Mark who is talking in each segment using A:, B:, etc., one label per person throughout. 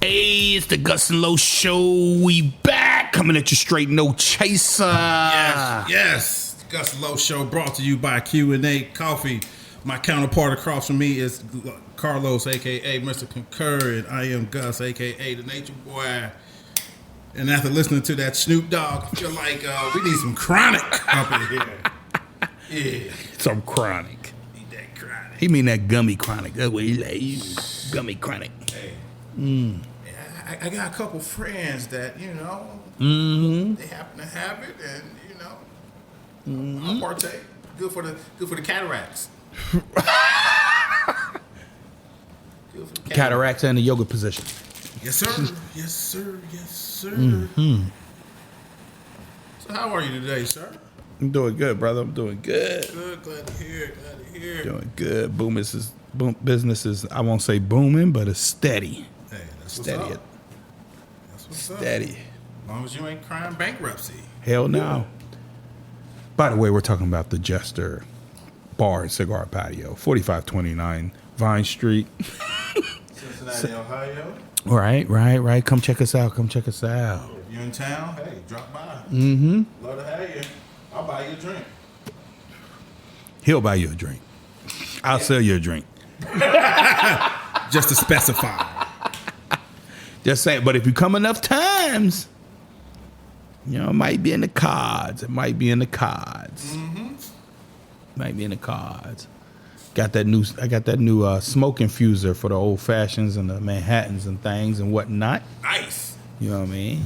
A: Hey, it's the Gus and Low Show. We back, coming at you straight, no chaser.
B: Yes. Gus and Low Show brought to you by Q&A Coffee. My counterpart across from me is Carlos, a.k.a. Mr. Concur, and I am Gus, a.k.a. the Nature Boy. And after listening to that Snoop Dogg, I feel like we need some chronic up in here. Yeah.
A: Some chronic.
B: Need that chronic.
A: He mean that gummy chronic. That's what he like. Gummy chronic.
B: Hey. I got a couple friends that, they happen to have it, and, I'll partake. Good for the cataracts. Good for the
A: Cataracts and the yoga position.
B: Yes, sir. Yes, sir. Yes, sir. So how are you today, sir?
A: I'm doing good, brother. I'm doing good.
B: Good. Glad to hear it.
A: Doing good. Business is, I won't say booming, but it's steady.
B: Hey, that's what's
A: Steady.
B: up. That's what's
A: Steady.
B: up. As long as you ain't crying bankruptcy.
A: Hell no. By the way, we're talking about the Jester Bar and Cigar Patio, 4529 Vine Street.
B: Cincinnati, Ohio.
A: Right. Come check us out.
B: If you're in town, hey, drop by. Love to have you. I'll buy you a drink.
A: He'll buy you a drink. I'll sell you a drink.
B: Just to specify.
A: Just saying. But if you come enough times, it might be in the cards. Might be in the cards. Got that new smoke infuser for the old fashions and the Manhattans and things and whatnot.
B: Nice.
A: You know what I mean?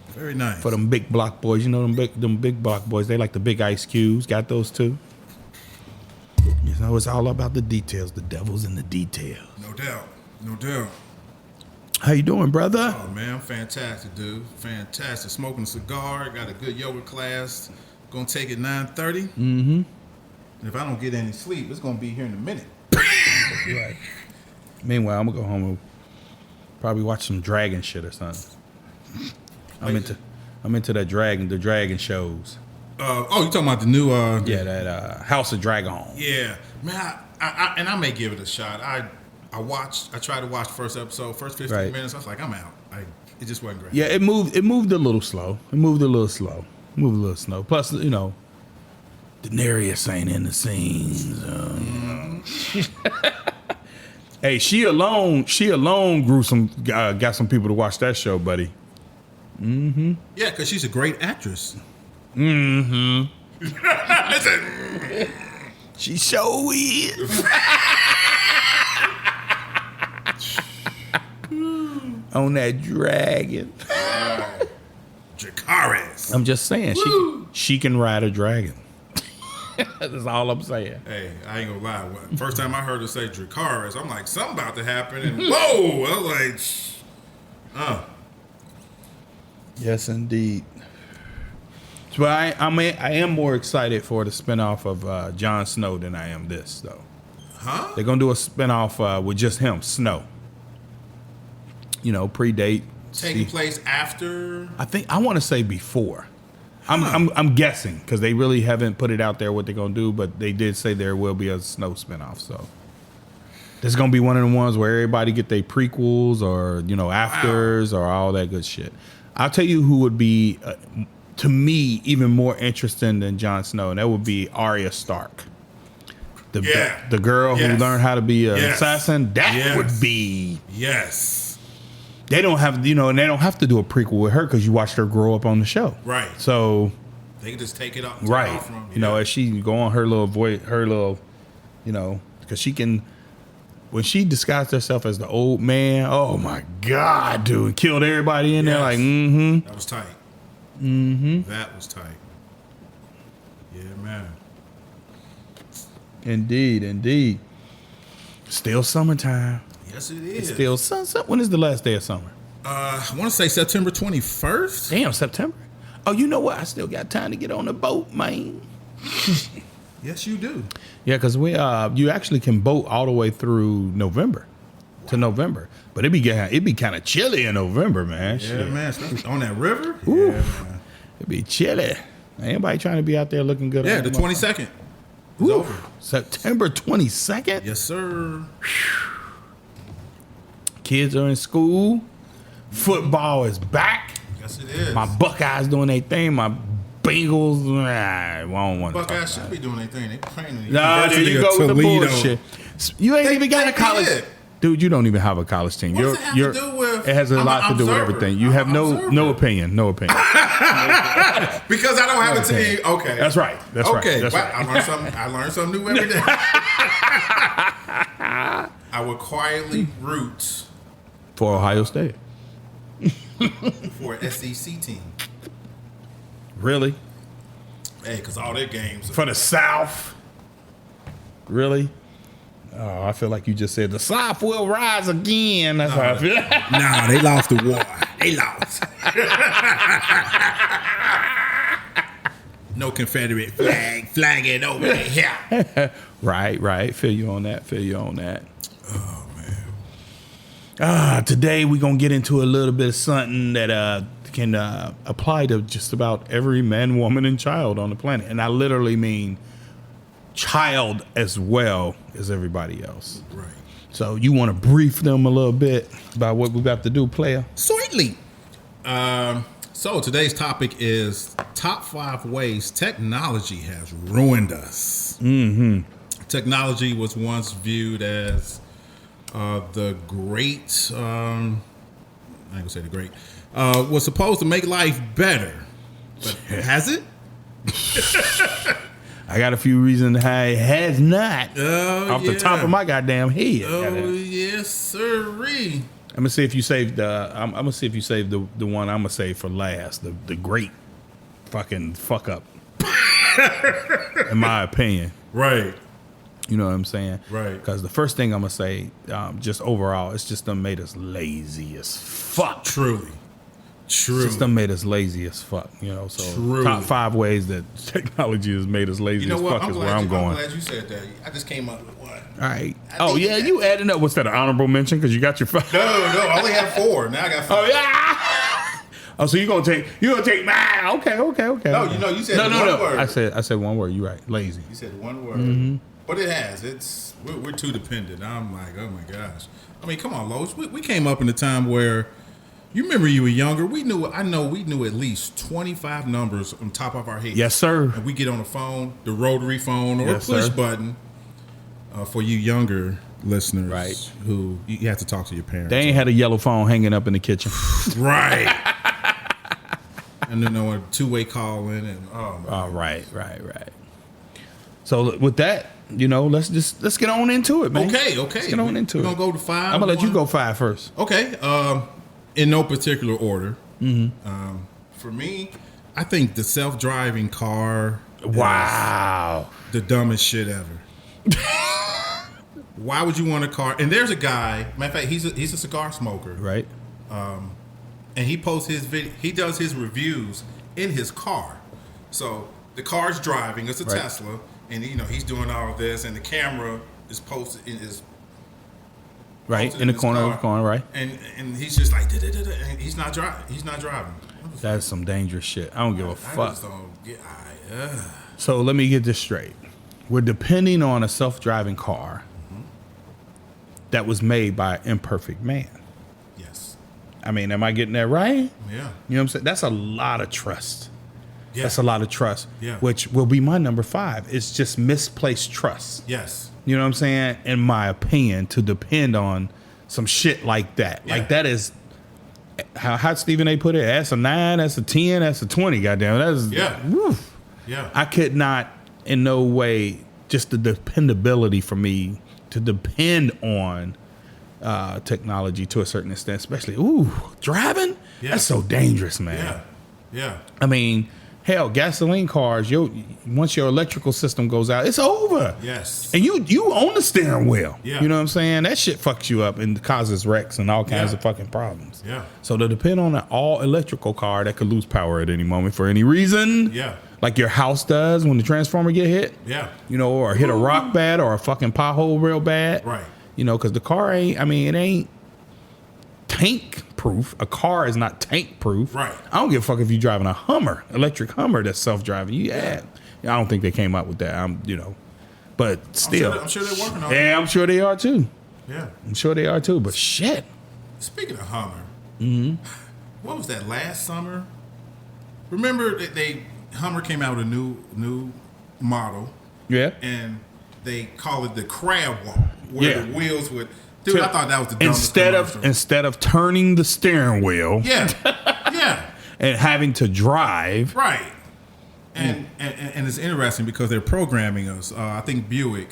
B: Very nice.
A: For them big block boys, them big block boys, they like the big ice cubes. Got those too. It's all about the details. The devil's in the details.
B: No doubt.
A: How you doing, brother?
B: Oh, man, fantastic, dude. Fantastic. Smoking a cigar. Got a good yoga class. Gonna take it 9:30. And if I don't get any sleep, it's gonna be here in a minute.
A: Right. Meanwhile, I'm gonna go home and probably watch some dragon shit or something. I'm into the dragon shows.
B: You talking about the new?
A: That House of Dragon.
B: Yeah, man. I may give it a shot. I tried to watch the first episode, first 15 minutes. I was like, I'm out. It just wasn't great.
A: Yeah, it moved a little slow. Plus, Daenerys ain't in the scenes. Hey, she alone grew got some people to watch that show, buddy.
B: Yeah, because she's a great actress.
A: She so is. On that dragon.
B: Dracarys.
A: I'm just saying, she can ride a dragon. That's all I'm saying.
B: Hey, I ain't gonna lie. First time I heard her say Dracarys, I'm like, something about to happen. And whoa, I was like,
A: Yes, indeed. But I am more excited for the spinoff of Jon Snow than I am this, though.
B: Huh?
A: They're gonna do a spinoff with just him, Snow. Predate.
B: Taking place after?
A: I want to say before. I'm guessing because they really haven't put it out there what they're gonna do, but they did say there will be a Snow spinoff. So this is gonna be one of the ones where everybody get their prequels or afters or all that good shit. I'll tell you who would be to me even more interesting than Jon Snow, and that would be Arya Stark. The girl who learned how to be an assassin. That would be They don't have, and they don't have to do a prequel with her because you watched her grow up on the show.
B: Right.
A: So
B: they can just take it up.
A: Right.
B: From,
A: as she go on her little voice, because she can, when she disguised herself as the old man, oh my God, dude, killed everybody in there. Like,
B: That was tight. That was tight. Yeah, man.
A: Indeed. Still summertime.
B: Yes, it is.
A: It's still sunset. When is the last day of summer?
B: I want to say September 21st.
A: Damn, September. Oh, you know what? I still got time to get on the boat, man.
B: Yes, you do.
A: Yeah, because you actually can boat all the way through November to November, but it'd be kind of chilly in November, man.
B: Yeah,
A: Shit.
B: man. Especially on that river.
A: Ooh.
B: Yeah, man.
A: It'd be chilly. Anybody trying to be out there looking good?
B: Yeah, the 22nd.
A: September 22nd.
B: Yes, sir.
A: Kids are in school. Football is back.
B: Yes, it is.
A: My Buckeyes doing their thing. My Bengals, I don't want to talk
B: Buckeyes
A: about
B: should be doing their thing. They playing in the
A: No, there
B: University
A: you
B: of
A: go with the
B: Toledo.
A: bullshit. You ain't even got a college.
B: did.
A: Dude, you don't even have a college team.
B: What does it have to do with-
A: It has a
B: I'm
A: lot
B: an
A: to do with
B: observer.
A: everything. You
B: I'm
A: have
B: an
A: no
B: observer.
A: opinion. No opinion.
B: Because I don't have a team. Okay.
A: That's right. That's right.
B: Okay.
A: That's
B: Well,
A: right.
B: I learn something new every day. I would quietly root
A: For Ohio State.
B: for an SEC team.
A: Really?
B: Hey, because all their games.
A: For the South? Really? Oh, I feel like you just said the South will rise again. That's how I feel.
B: Nah, they lost the war. They lost. No Confederate flag it over here.
A: Right. Feel you on that. Oh, man. Today we're going to get into a little bit of something that can apply to just about every man, woman, and child on the planet. And I literally mean child as well as everybody else.
B: Right.
A: So you want to brief them a little bit about what we're about to do, player?
B: Certainly. So today's topic is top 5 ways technology has ruined us. Mm-hmm. Technology was once viewed as the great. I ain't gonna say the great. Was supposed to make life better, but has it?
A: I got a few reasons how it has not. Off the top of my goddamn head.
B: Oh yes, sirree.
A: I'm gonna see if you saved the. I'm gonna see if you saved the one I'm gonna save for last. The great fucking fuck up. In my opinion,
B: Right.
A: you know what I'm saying?
B: Right.
A: Because the first thing I'm gonna say, just overall, it's just done made us lazy as fuck.
B: Truly. True.
A: Just done made us lazy as fuck. You know. So
B: Truly.
A: top 5 ways that technology has made us lazy
B: You know
A: as
B: what?
A: fuck is where I'm
B: I'm
A: going.
B: glad you said that. I just came up with one.
A: All right.
B: I
A: Oh
B: think
A: yeah,
B: that-
A: you adding up. What's that? An honorable mention? Because you got your 5.
B: No, I only have 4. Now I got 5.
A: Oh yeah. Oh, so you gonna take mine? Okay.
B: No, you said
A: no.
B: one word.
A: I said one word. You right. Lazy.
B: You said one word.
A: Mm-hmm.
B: But it has. We're too dependent. I'm like, oh my gosh. I mean, come on, Lois. We came up in a time where you remember you were younger. We knew at least 25 numbers on top of our head.
A: Yes, sir.
B: And we get on the phone, the rotary phone or
A: Yes,
B: push
A: sir.
B: button. For you younger listeners,
A: Right.
B: who you have to talk to your parents.
A: They ain't had a yellow phone hanging up in the kitchen.
B: Right. And then a 2-way call in and
A: Oh, right. So with that, let's get on into it, man.
B: Okay.
A: Let's get on into
B: We're
A: it.
B: gonna go to 5.
A: I'm gonna let you
B: One-
A: go 5 first.
B: Okay. In no particular order. For me, I think the self-driving car.
A: Wow.
B: is the dumbest shit ever. Why would you want a car? And there's a guy. Matter of fact, he's a cigar smoker,
A: Right.
B: and he posts his video. He does his reviews in his car. So the car's driving. It's a
A: Right.
B: Tesla, and he's doing all of this, and the camera is posted in his.
A: Right.
B: posted
A: In the
B: his
A: corner of
B: car.
A: the corner. Right.
B: And he's just like, da-da-da-da, and he's not driving. He's not driving.
A: That's some dangerous shit. I don't give a
B: I
A: fuck.
B: just don't get.
A: So let me get this straight. We're depending on a self-driving car that was made by an imperfect man.
B: Yes.
A: I mean, am I getting that right?
B: Yeah.
A: You know what I'm saying? That's a lot of trust.
B: Yeah.
A: That's a lot of trust.
B: Yeah.
A: Which will be my number 5. It's just misplaced trust.
B: Yes.
A: You know what I'm saying? In my opinion, to depend on some shit like that.
B: Yeah.
A: Like that is how Stephen A. put it. That's a 9, that's a 10, that's a 20. Goddamn, that's
B: Yeah.
A: woof.
B: Yeah.
A: I could not, in no way, just the dependability for me to depend on technology to a certain extent, especially driving.
B: Yeah.
A: That's so dangerous, man.
B: Yeah. Yeah.
A: I mean, hell, gasoline cars. Once your electrical system goes out, it's over.
B: Yes.
A: And you own the steering wheel.
B: Yeah.
A: You know what I'm saying? That shit fucks you up and causes wrecks and all kinds
B: Yeah.
A: of fucking problems.
B: Yeah.
A: So to depend on an all electrical car that could lose power at any moment for any reason.
B: Yeah.
A: Like your house does when the transformer get hit.
B: Yeah.
A: Or hit a rock bad or a fucking pothole real bad.
B: Right.
A: Because the car it ain't tank proof. A car is not tank proof.
B: Right.
A: I don't give a fuck if you're driving a Hummer, electric Hummer that's self-driving. Yeah. I don't think they came up with that. But still.
B: I'm sure they're working on it.
A: Yeah, I'm sure they are too.
B: Yeah.
A: I'm sure they are too. But shit.
B: Speaking of Hummer, What was that last summer? Remember Hummer came out with a new model,
A: Yeah.
B: and they call it the crab walk, where the wheels would. Dude, I thought that was the dumbest commercial.
A: Instead of turning the steering wheel,
B: yeah,
A: and having to drive,
B: right. And it's interesting because they're programming us. I think Buick.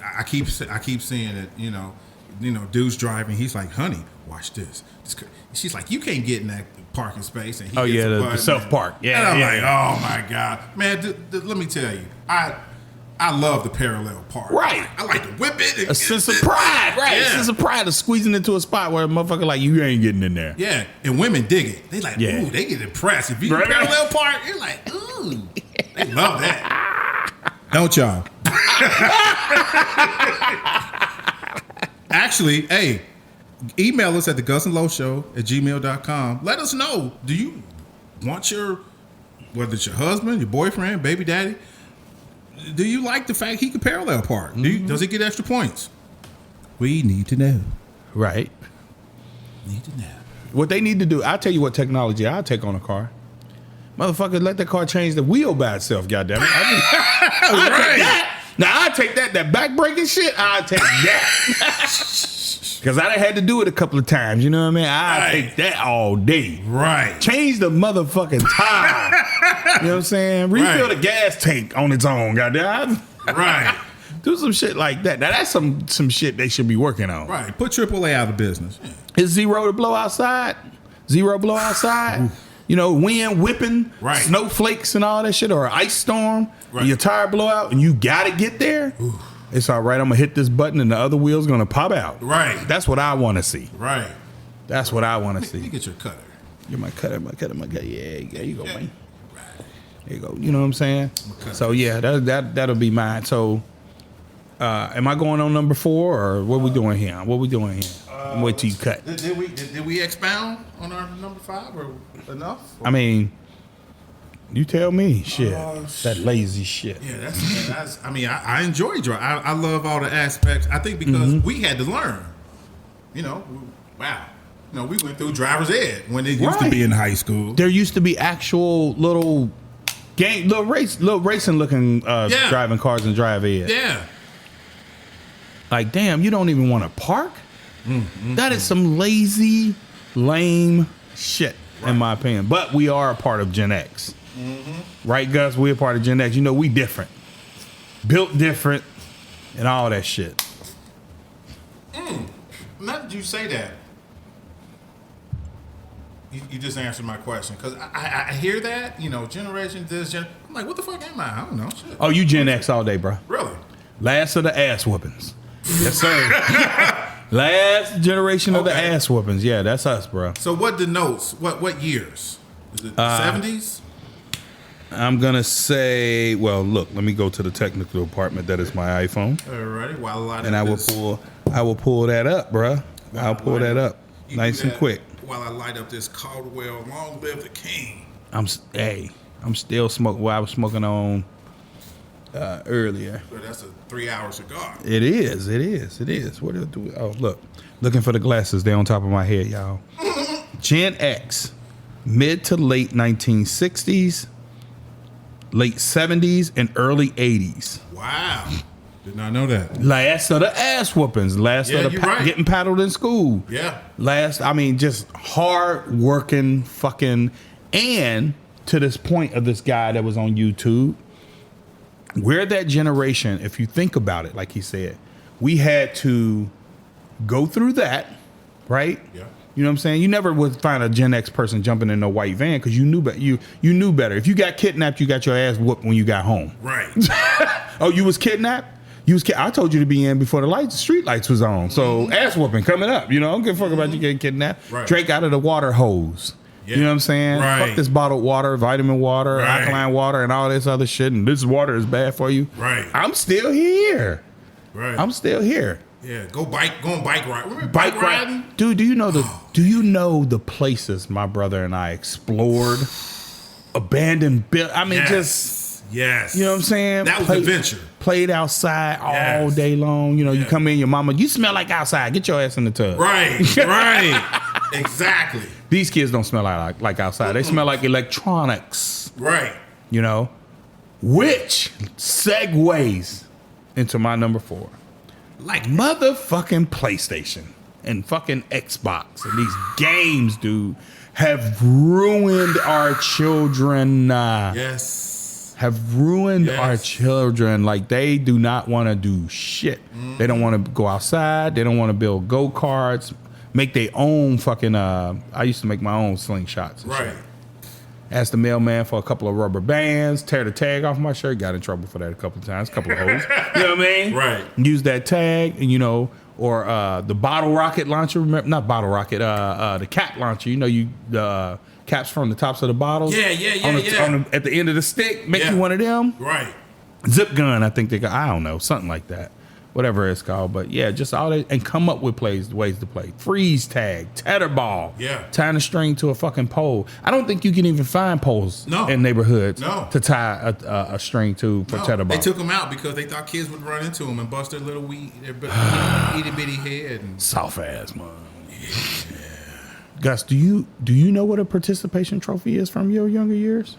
B: I keep seeing it. You know, dude's driving. He's like, "Honey, watch this." She's like, "You can't get in that parking space." And he hits a
A: the
B: button,
A: self park. Yeah,
B: and I'm like, "Oh my god, man!" Let me tell you, I love the parallel park.
A: Right.
B: I like to whip it.
A: A sense of pride, right?
B: Yeah.
A: A sense of pride of squeezing into a spot where a motherfucker like you ain't getting in there.
B: Yeah, and women dig it. They like, ooh, they get impressed. If you
A: Right.
B: parallel park, you're like, ooh, they love that. Don't y'all? Actually, hey, email us at thegusandlowshow@gmail.com. Let us know. Do you want whether it's your husband, your boyfriend, baby daddy, do you like the fact he can parallel park? Does he get extra points? We need to know.
A: Right.
B: Need to know.
A: What they need to do, I'll tell you what technology I'll take on a car. Motherfucker, let the car change the wheel by itself, goddammit. I'll take that. Now, I'll take that. That back braking shit, I'll take that. Because I done had to do it a couple of times, you know what I mean? I'll take that all day.
B: Right.
A: Change the motherfucking tire. You know what I'm saying? Refill the gas tank on its own, goddamn.
B: Right.
A: Do some shit like that. Now, that's some shit they should be working on.
B: Right. Put AAA out of business.
A: Is zero to blow outside? Zero blow outside? You know, wind whipping, snowflakes and all that shit, or an ice storm, and your tire blow out, and you gotta get there. It's all right. I'm gonna hit this button, and the other wheel's gonna pop out.
B: Right.
A: That's what I want to see.
B: Right.
A: That's what I want to see.
B: Let me get your cutter.
A: Get my cutter, Yeah, there you go, man. There you go. You know what I'm saying? So yeah, that'll be mine. So, am I going on number 4, or what we doing here? Wait till you cut.
B: Did we expound on our number 5 or enough?
A: I mean, you tell me. Shit, that lazy shit.
B: Yeah, that's. I mean, I enjoy drive. I love all the aspects. I think because we had to learn. You know, wow. You know, we went through driver's ed when it used to be in high school.
A: There used to be actual little racing looking driving cars and drive ed.
B: Yeah.
A: Like, damn, you don't even want to park? That is some lazy, lame shit, in my opinion. But we are a part of Gen X. Right, Gus? We're a part of Gen X. You know, we different. Built different and all that shit.
B: Now that you say that, you just answered my question. Because I hear that, you know, generation this, I'm like, what the fuck am I? I don't know. Shit.
A: Oh, you Gen X all day, bro.
B: Really?
A: Last of the ass whoopings. Yes, sir. Last generation of the ass whoopings. Yeah, that's us, bro.
B: So what denotes, what years? Is it 70s?
A: I'm going to say, well, look, let me go to the technical department. That is my iPhone.
B: All right.
A: I will pull that up, bro. I'll pull that up nice and quick.
B: While I light up this Caldwell, long live the king.
A: I'm still smoking. Well, I was smoking on earlier.
B: But that's a 3-hour cigar.
A: It is. What do I do? Oh, look. Looking for the glasses. They're on top of my head, y'all. Gen X. Mid to late 1960s, late 70s, and early 80s.
B: Wow. Did not know that.
A: Last of the ass whoopings. Last of the getting paddled in school.
B: Yeah.
A: Just hard working fucking. And to this point of this guy that was on YouTube, we're that generation, if you think about it, like he said, we had to go through that, right?
B: Yeah.
A: You know what I'm saying? You never would find a Gen X person jumping in a white van because you knew better. You knew better. If you got kidnapped, you got your ass whooped when you got home.
B: Right.
A: Oh, you was kidnapped? I told you to be in before the street lights was on. So ass whooping coming up. You know, I don't give a fuck about you getting kidnapped.
B: Right.
A: Drake out of the water hose. Yeah. You know what I'm saying?
B: Right.
A: Fuck this bottled water, vitamin water, alkaline water, and all this other shit. And this water is bad for you.
B: Right.
A: I'm still here.
B: Right.
A: I'm still here.
B: Yeah. Going bike ride. Remember bike riding?
A: Dude, do you know the places my brother and I explored? Abandoned I mean,
B: Yes.
A: You know what I'm saying?
B: That was adventure.
A: Played outside all day long. You know, you come in, your mama, you smell like outside. Get your ass in the tub.
B: Right. Exactly.
A: These kids don't smell like outside. They smell like electronics.
B: Right.
A: You know, which segues into my number 4.
B: Like
A: Motherfucking PlayStation and fucking Xbox and these games, dude, have ruined our children.
B: yes.
A: Have ruined
B: Yes.
A: our children. Like, they do not want to do shit. They don't want to go outside. They don't want to build go-karts, make their own fucking, I used to make my own slingshots. And
B: Right.
A: shit. Asked the mailman for a couple of rubber bands, tear the tag off my shirt, got in trouble for that a couple of times, a couple of hoes. You know what I mean?
B: Right.
A: Use that tag, and you know, or the bottle rocket launcher, remember, not bottle rocket, the cap launcher, you know, the caps from the tops of the bottles.
B: Yeah.
A: At the end of the stick, make
B: Yeah.
A: you one of them.
B: Right.
A: Zip gun, I think they got, I don't know, something like that. Whatever it's called. But yeah, just all that, and come up with ways to play. Freeze tag, tetherball.
B: Yeah.
A: Tying a string to a fucking pole. I don't think you can even find poles in neighborhoods to tie a string to for tetherball.
B: They took them out because they thought kids would run into them and bust their little itty bitty head. And
A: Soft ass, man. Yeah. Gus, do you know what a participation trophy is from your younger years?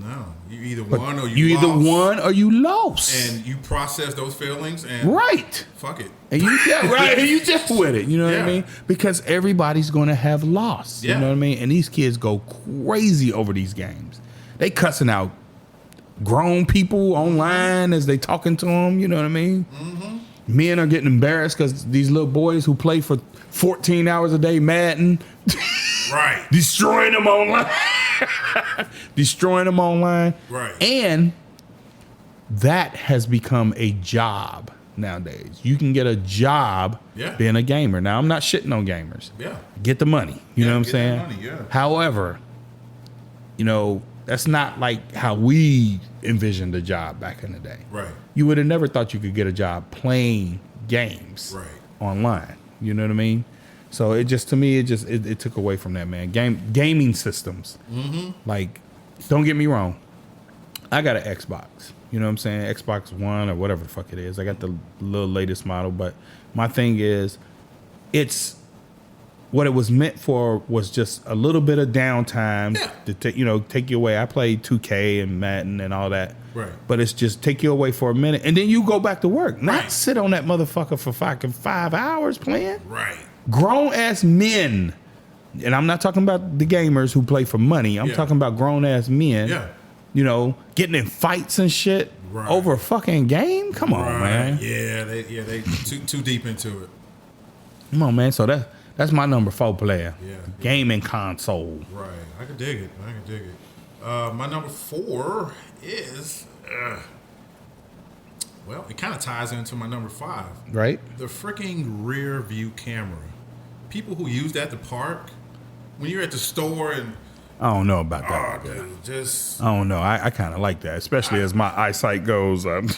B: no, you either won or you
A: either
B: lost.
A: won or you lost.
B: And you process those feelings and
A: Right.
B: fuck it.
A: And you right, and you just with it. You know what I
B: Yeah.
A: mean? Because everybody's gonna have lost.
B: Yeah.
A: You know what I mean? And these kids go crazy over these games. They cussing out grown people online as they talking to them. You know what I mean? Mm-hmm. Men are getting embarrassed because these little boys who play for 14 hours a day Madden,
B: Right.
A: destroying them online. Destroying them online.
B: Right.
A: And that has become a job nowadays. You can get a job being a gamer. Now, I'm not shitting on gamers.
B: Yeah.
A: Get the money. You know what I'm
B: get
A: saying?
B: that money, yeah.
A: However, you know, that's not like how we envisioned a job back in the day.
B: Right.
A: You would have never thought you could get a job playing games
B: Right.
A: online. You know what I mean? So it just, to me, it took away from that, man. Gaming systems. Mm-hmm. Like, don't get me wrong. I got an Xbox. You know what I'm saying? Xbox One or whatever the fuck it is. I got the little latest model. But my thing is, it's what it was meant for was just a little bit of downtime to take you away. I played 2K and Madden and all that.
B: Right.
A: But it's just take you away for a minute and then you go back to work. Not
B: Right.
A: sit on that motherfucker for fucking 5 hours playing.
B: Right.
A: Grown ass men, and I'm not talking about the gamers who play for money. I'm talking about grown ass men.
B: Yeah.
A: You know, getting in fights and shit over a fucking game. Come on, man.
B: Yeah, they too deep into it.
A: Come on, man. So that's my number 4 player.
B: Yeah.
A: Gaming console.
B: Right. I can dig it. My number 4 is, well, it kind of ties into my number 5.
A: Right?
B: The freaking rear view camera. People who use that to park, when you're at the store and,
A: I don't know about
B: oh,
A: that.
B: dude, just,
A: I don't know. I kind of like that, especially as my eyesight goes. I don't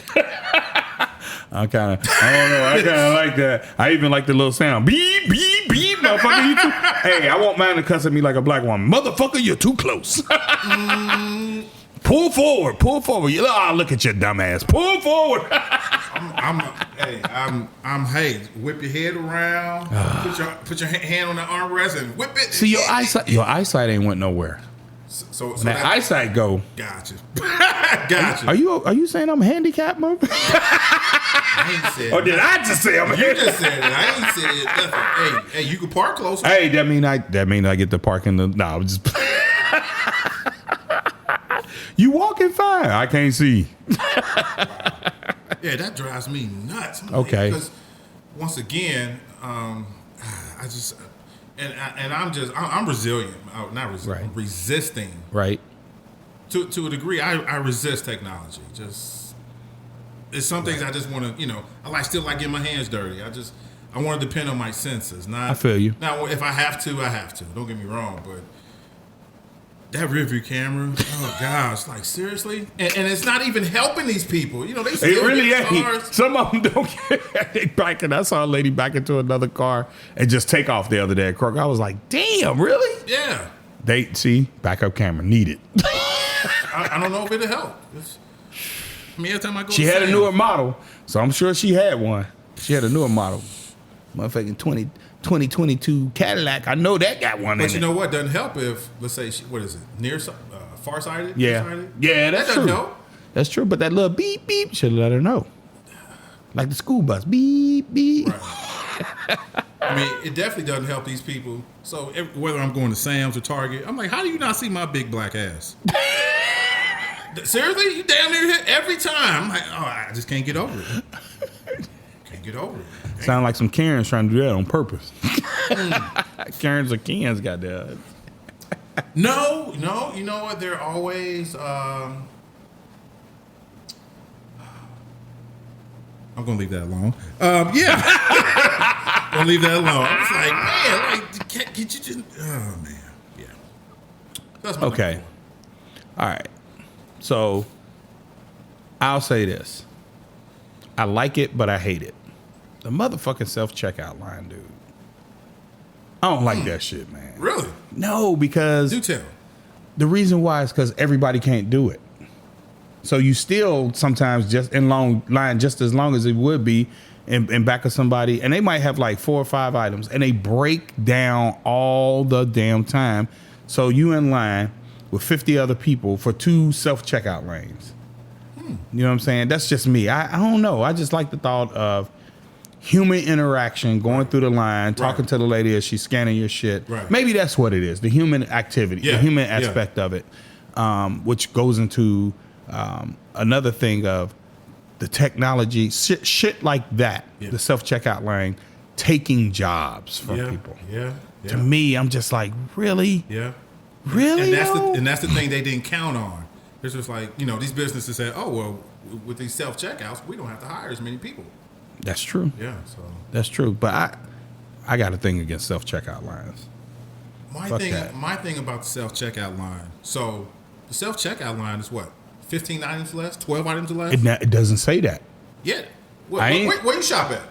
A: like that. I even like the little sound. Beep, beep, beep, motherfucker. You too. Hey, I want mine to cuss at me like a black woman. Motherfucker, you're too close. Pull forward. Look at your dumb ass. Pull forward.
B: hey, whip your head around, put your hand on the armrest and whip it.
A: See, your eyesight ain't went nowhere.
B: So
A: When that eyesight go.
B: Gotcha. Gotcha.
A: Are you saying I'm handicapped, Mo?
B: I ain't said
A: Or did I just say I'm
B: You
A: handicapped?
B: just said it. I ain't said it. Nothing. Hey, you can park closer.
A: Hey, that mean I get to park in the. Nah, I'm just. You walking fine. I can't see.
B: Yeah, that drives me nuts.
A: Okay.
B: Because once again, I'm resilient. Not resilient.
A: Right.
B: I'm resisting.
A: Right.
B: To a degree, I resist technology. It's some things I just want to, I still like getting my hands dirty. I want to depend on my senses. Not.
A: I feel you.
B: Now, if I have to, I have to. Don't get me wrong, but that rear view camera, oh gosh, like seriously, and it's not even helping these people. They still
A: It really
B: get
A: ain't.
B: cars.
A: Some of them don't get they backing. I saw a lady back into another car and just take off the other day at Kroger. I was like, damn, really?
B: Yeah,
A: They see backup camera needed.
B: I don't know if it'll help. Every time I go,
A: She
B: to
A: had a
B: Sam's,
A: newer model, so I'm sure she had one. She had a newer model. Motherfucking 2022 Cadillac. I know that got one
B: But
A: in
B: you
A: it.
B: know what? Doesn't help if, let's say, what is it? Farsighted?
A: Yeah.
B: Nearsighted?
A: Yeah, that's
B: that doesn't
A: true.
B: help.
A: That's true. But that little beep, beep should have let her know. Like the school bus. Beep, beep.
B: Right. I mean, it definitely doesn't help these people. So whether I'm going to Sam's or Target, I'm like, how do you not see my big black ass? Seriously? You damn near hit every time. I'm like, oh, I just can't get over it. Can't get over it.
A: Sound like some Karens trying to do that on purpose. Karens or Kens got that.
B: No, you know what? They're always. I'm gonna leave that alone. Yeah, gonna leave that alone. I was like, man, like, can't you just? Oh man, yeah. That's my
A: Okay. All right. So I'll say this. I like it, but I hate it. The motherfucking self-checkout line, dude. I don't like that shit, man.
B: Really?
A: No, because
B: Do tell.
A: the reason why is because everybody can't do it. So you still sometimes just in long line just as long as it would be in back of somebody, and they might have like 4 or 5 items, and they break down all the damn time. So you in line with 50 other people for 2 self-checkout lanes. You know what I'm saying? That's just me. I don't know. I just like the thought of human interaction, going through the line, talking to the lady as she's scanning your shit.
B: Right.
A: Maybe that's what it is, the human activity, the human aspect of it, which goes into another thing of the technology, shit like that, the self-checkout line, taking jobs from people.
B: Yeah.
A: To me, I'm just like, really?
B: Yeah.
A: Really?
B: And that's the thing they didn't count on. It's just like, you know, these businesses said, oh, well, with these self-checkouts, we don't have to hire as many people.
A: That's true.
B: Yeah, so.
A: That's true. But I got a thing against self-checkout lines.
B: My thing about the self-checkout line, so the self-checkout line is what? 15 items less? 12 items less?
A: It doesn't say that.
B: Yeah.
A: I ain't-
B: Where you shop at?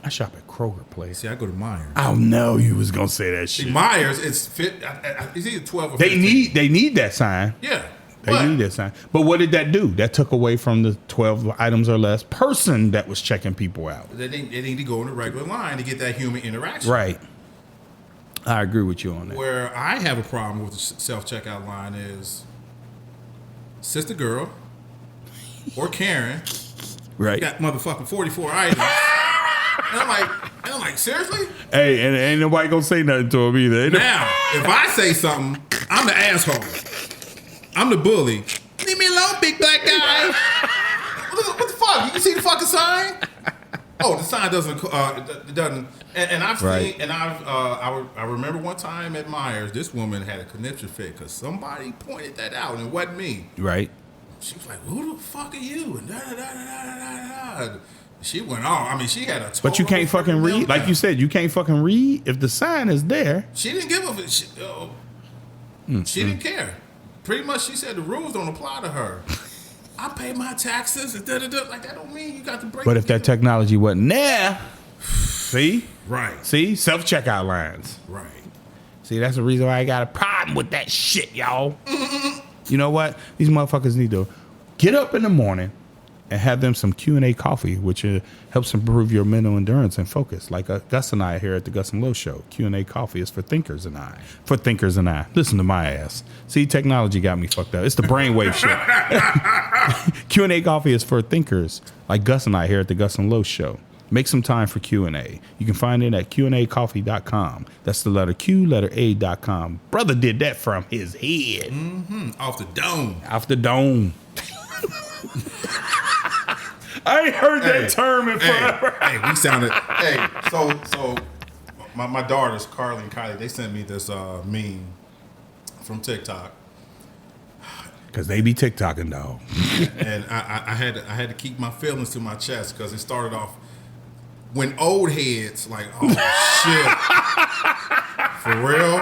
A: I shop at Kroger place.
B: See, I go to Myers.
A: I know you was gonna say that shit.
B: Myers, it's either 12 or 15.
A: They need that sign.
B: Yeah.
A: They need that sign. But what did that do? That took away from the 12 items or less person that was checking people out.
B: They need to go in the regular line to get that human interaction.
A: Right. I agree with you on that.
B: Where I have a problem with the self-checkout line is Sister Girl or Karen
A: Right.
B: got motherfucking 44 items. And I'm like, seriously?
A: Hey, and ain't nobody gonna say nothing to him either. Ain't
B: Now, if I say something, I'm the asshole. I'm the bully. Leave me alone, big black guy. What the fuck? You can see the fucking sign? Oh, the sign doesn't. It doesn't. And I've
A: Right.
B: seen. And I remember one time at Myers, this woman had a conniption fit because somebody pointed that out, and it wasn't me.
A: Right.
B: She was like, "Who the fuck are you?" And da da da da da da. She went off. I mean, she had a.
A: But you can't fucking read. Like you said, you can't fucking read. If the sign is there.
B: She didn't give a. She didn't care. Pretty much, she said the rules don't apply to her. I pay my taxes and da-da-da. Like, that don't mean you got to break.
A: But if that technology wasn't there, see?
B: Right.
A: See? Self-checkout lines.
B: Right.
A: See, that's the reason why I got a problem with that shit, y'all. You know what? These motherfuckers need to get up in the morning and have them some Q&A coffee, which helps improve your mental endurance and focus. Like Gus and I here at the Gus and Low Show. Q&A coffee is for thinkers and I. For thinkers and I. Listen to my ass. See, technology got me fucked up. It's the brainwave shit. Q&A coffee is for thinkers like Gus and I here at the Gus and Low Show. Make some time for Q&A. You can find it at QandAcoffee.com. That's the letter Q, letter A.com. Brother did that from his head.
B: Off the dome.
A: Off the dome. I ain't heard that term in forever.
B: Hey, we sounded. Hey, so my daughters, Carly and Kylie, they sent me this meme from TikTok.
A: Because they be TikToking, dog.
B: And I had to keep my feelings to my chest because it started off when old heads like, oh shit, for real.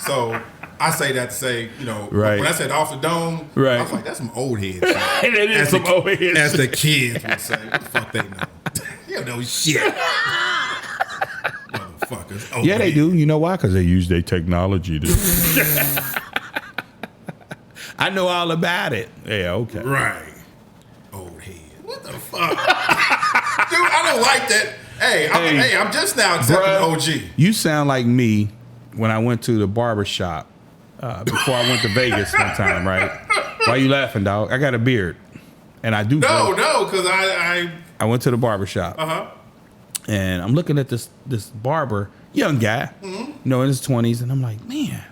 B: So I say that to say, you know,
A: Right.
B: when I said off the dome,
A: Right.
B: I was like, that's some old heads.
A: It is some old head
B: as
A: shit.
B: the kids would say. What the fuck they know? You don't know shit. Motherfuckers. Old
A: Yeah, they
B: heads.
A: do. You know why? Because they use their technology to. I know all about it. Yeah, okay.
B: Right. Old head. What the fuck? Dude, I don't like that. Hey, I'm just now accepting
A: Bruh,
B: OG.
A: You sound like me when I went to the barber shop before I went to Vegas one time, right? Why you laughing, dog? I got a beard, and I do.
B: No, because
A: I went to the barber shop, and I'm looking at this barber, young guy, you know, in his 20s, and I'm like, man,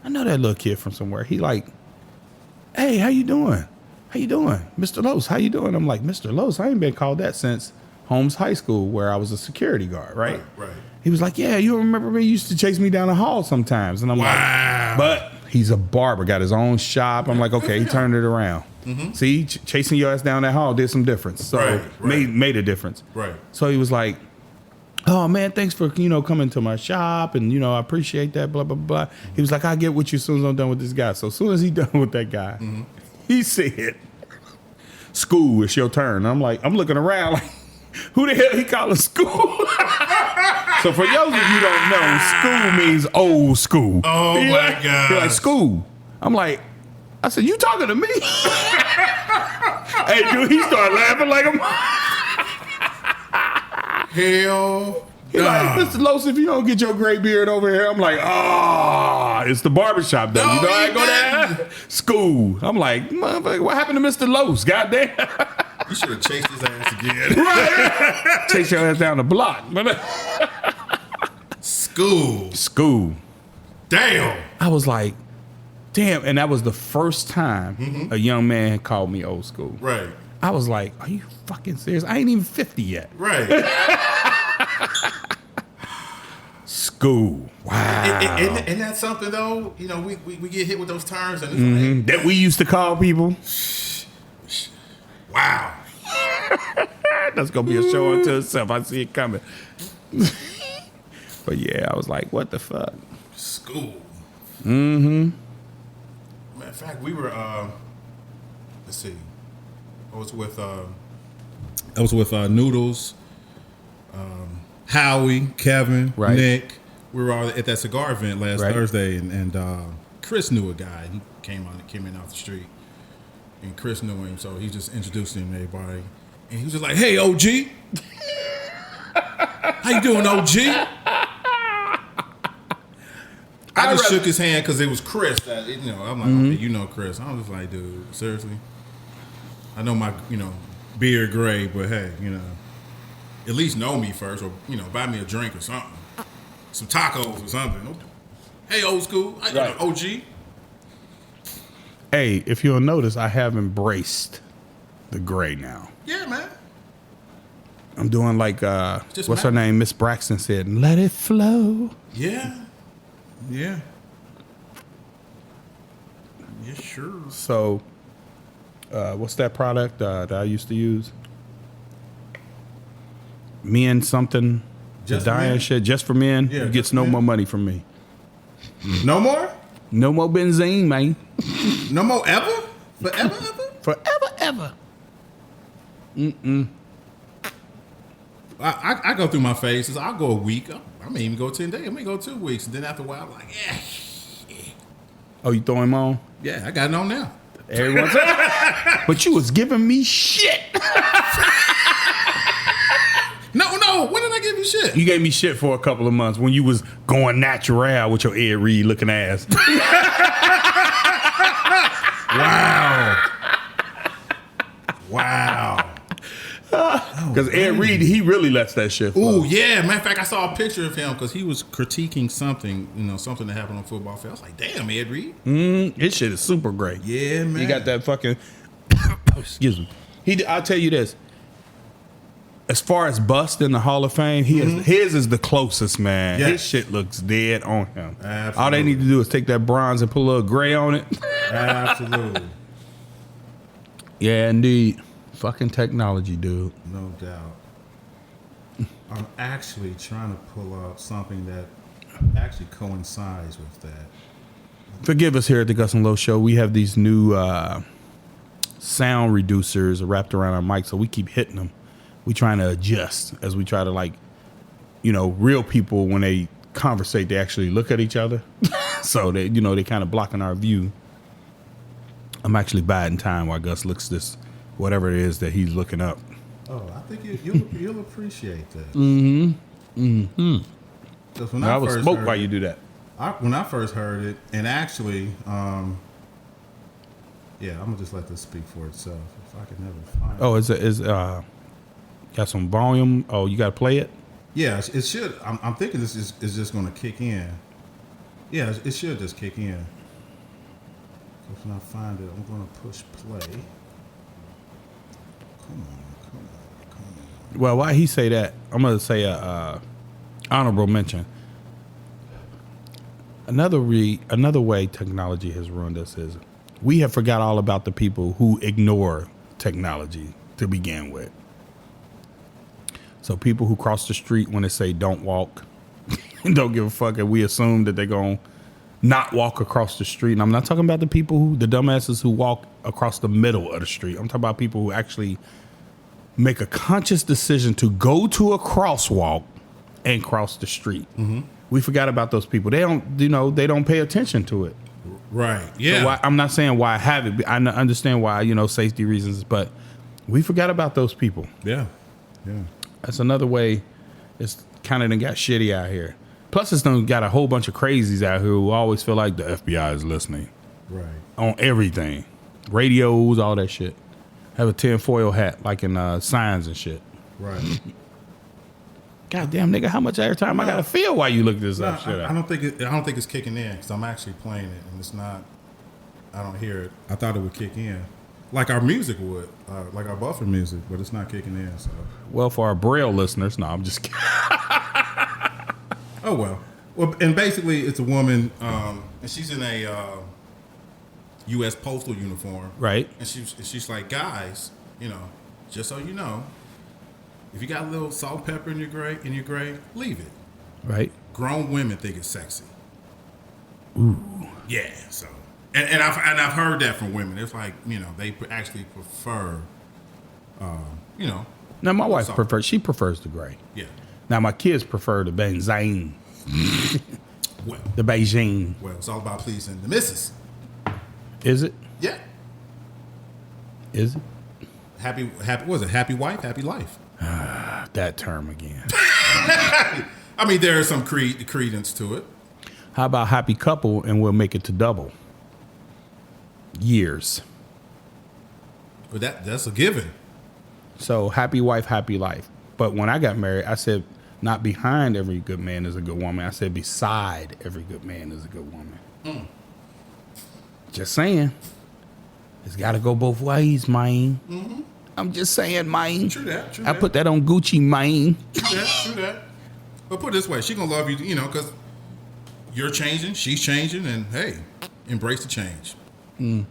A: I know that little kid from somewhere. He like, hey, how you doing? How you doing, Mr. Los? How you doing? I'm like, Mr. Los, I ain't been called that since Holmes High School, where I was a security guard, right?
B: Right.
A: He was like, yeah, you remember me? He used to chase me down the hall sometimes. And I'm like, but he's a barber, got his own shop. I'm like, okay, he turned it around. See, chasing your ass down that hall did some difference. So made a difference.
B: Right.
A: So he was like, oh man, thanks for, coming to my shop. And, I appreciate that, blah, blah, blah. He was like, I'll get with you as soon as I'm done with this guy. So as soon as he done with that guy, he said, school, it's your turn. I'm like, I'm looking around like, who the hell he calling school? So for those of you who don't know, school means old school.
B: Oh my God.
A: He's like, school. I'm like, I said, you talking to me? Hey, dude, he started laughing like a
B: hell.
A: He's like, Mr. Los, if you don't get your gray beard over here, I'm like, it's the barbershop though.
B: No,
A: you know I
B: he
A: go there? School. I'm like, motherfucker, what happened to Mr. Los? Goddamn.
B: You should have chased his ass again.
A: Right. Chase your ass down the block. School.
B: Damn.
A: I was like, damn. And that was the first time a young man called me old school.
B: Right.
A: I was like, are you fucking serious? I ain't even 50 yet.
B: Right.
A: School. Wow.
B: And that's something though, we get hit with those terms and it's like,
A: that we used to call people.
B: Wow.
A: That's gonna be a show unto itself. I see it coming. But yeah, I was like, what the fuck?
B: School. Matter of fact, we were let's see. I was with Noodles, Howie, Kevin,
A: Right.
B: Nick. We were all at that cigar event last
A: Right.
B: Thursday, and Chris knew a guy. He came in off the street, and Chris knew him, so he just introduced him to everybody. And he was just like, "Hey, OG, how you doing, OG?" I just shook his hand because it was Chris. I'm like, okay, you know Chris. I was just like, dude, seriously. I know my, beard gray, but hey, at least know me first, or buy me a drink or something, some tacos or something. Hey, old school, OG.
A: Hey, if you'll notice, I have embraced the gray now.
B: Yeah, man.
A: I'm doing like what's her name? Miss Braxton said, "Let it flow."
B: Yeah. Yeah, sure.
A: So, what's that product that I used to use? Men something.
B: Just
A: the
B: for
A: dying
B: men?
A: shit. Just for men.
B: Yeah,
A: You gets
B: just
A: no
B: for men.
A: more money from me.
B: No more?
A: No more benzene, man.
B: No more ever? Forever, ever?
A: Forever, ever.
B: I go through my phases. I'll go a week. I may even go 10 days. I may go 2 weeks. And then after a while, I'm like, yeah.
A: Oh, you throw him on?
B: Yeah, I got it on now.
A: Everyone's but you was giving me shit.
B: No. When did I give you shit?
A: You gave me shit for a couple of months when you was going natural with your Ed Reed looking ass.
B: Wow.
A: Because Ed Reed, he really lets that shit flow.
B: Ooh, yeah. Matter of fact, I saw a picture of him because he was critiquing something, something that happened on football field. I was like, damn, Ed Reed.
A: His shit is super great.
B: Yeah, man.
A: He got that fucking. Excuse me. I'll tell you this. As far as bust in the Hall of Fame, his is the closest, man.
B: Yes.
A: His shit looks dead on him.
B: Absolutely.
A: All they need to do is take that bronze and put a little gray on it.
B: Absolutely.
A: Yeah, indeed. Fucking technology, dude.
B: No doubt. I'm actually trying to pull up something that actually coincides with that.
A: Forgive us here at the Gus and Low Show. We have these new sound reducers wrapped around our mic, so we keep hitting them. We trying to adjust as we try to real people when they conversate, they actually look at each other. So they, they kind of blocking our view. I'm actually biding time while Gus looks this, whatever it is that he's looking up.
B: Oh, I think you'll appreciate that. Mm-hmm. When
A: I was smoked
B: heard
A: while you do that.
B: when I first heard it, and actually, I'm gonna just let this speak for itself. If I can never find it.
A: Oh, is got some volume? Oh, you got to play it?
B: Yeah, it should. I'm thinking this is just gonna kick in. Yeah, it should just kick in. If when I find it, I'm gonna push play. Come on.
A: Well, why he say that? I'm gonna say honorable mention. Another way technology has ruined us is we have forgot all about the people who ignore technology to begin with. So people who cross the street when they say don't walk and don't give a fuck, and we assume that they're gonna not walk across the street. And I'm not talking about the people the dumbasses who walk across the middle of the street. I'm talking about people who actually make a conscious decision to go to a crosswalk and cross the street. Mm-hmm. We forgot about those people. They don't pay attention to it.
B: Right. Yeah.
A: So I'm not saying why I have it. I understand why, safety reasons, but we forgot about those people.
B: Yeah. Yeah.
A: That's another way it's kind of got shitty out here. Plus, it's done got a whole bunch of crazies out here who always feel like the FBI is listening.
B: Right.
A: On everything. Radios, all that shit. Have a tinfoil hat like in Signs and shit.
B: Right.
A: Goddamn, nigga, how much airtime I gotta feel while you look this up? Shit
B: I don't think it's kicking in because I'm actually playing it and it's not. I don't hear it. I thought it would kick in, like our music would, like our buffer music, but it's not kicking in. So.
A: Well, for our Braille listeners, no, I'm just kidding.
B: Oh well, and basically it's a woman, and she's in a U.S. postal uniform,
A: Right.
B: And she's like, guys, just so you know, if you got a little salt and pepper in your grave, leave it.
A: Right.
B: Grown women think it's sexy. Ooh. Yeah. So, and I've heard that from women. It's like they actually prefer,
A: Now my wife prefers the gray.
B: Yeah.
A: Now my kids prefer the benzene.
B: Well,
A: The Beijing.
B: well, it's all about pleasing the missus.
A: Is it?
B: Yeah.
A: Is it?
B: Happy. Was it happy wife, happy life?
A: That term again.
B: I mean, there is some credence to it.
A: How about happy couple and we'll make it to double? Years.
B: But that's a given.
A: So happy wife, happy life. But when I got married, I said not behind every good man is a good woman. I said beside every good man is a good woman. Just saying. It's got to go both ways, man. Mm-hmm. I'm just saying, man.
B: True that.
A: I put that on Gucci, man.
B: True that. But put it this way, she gonna love you, because you're changing, she's changing, and hey, embrace the change. Embrace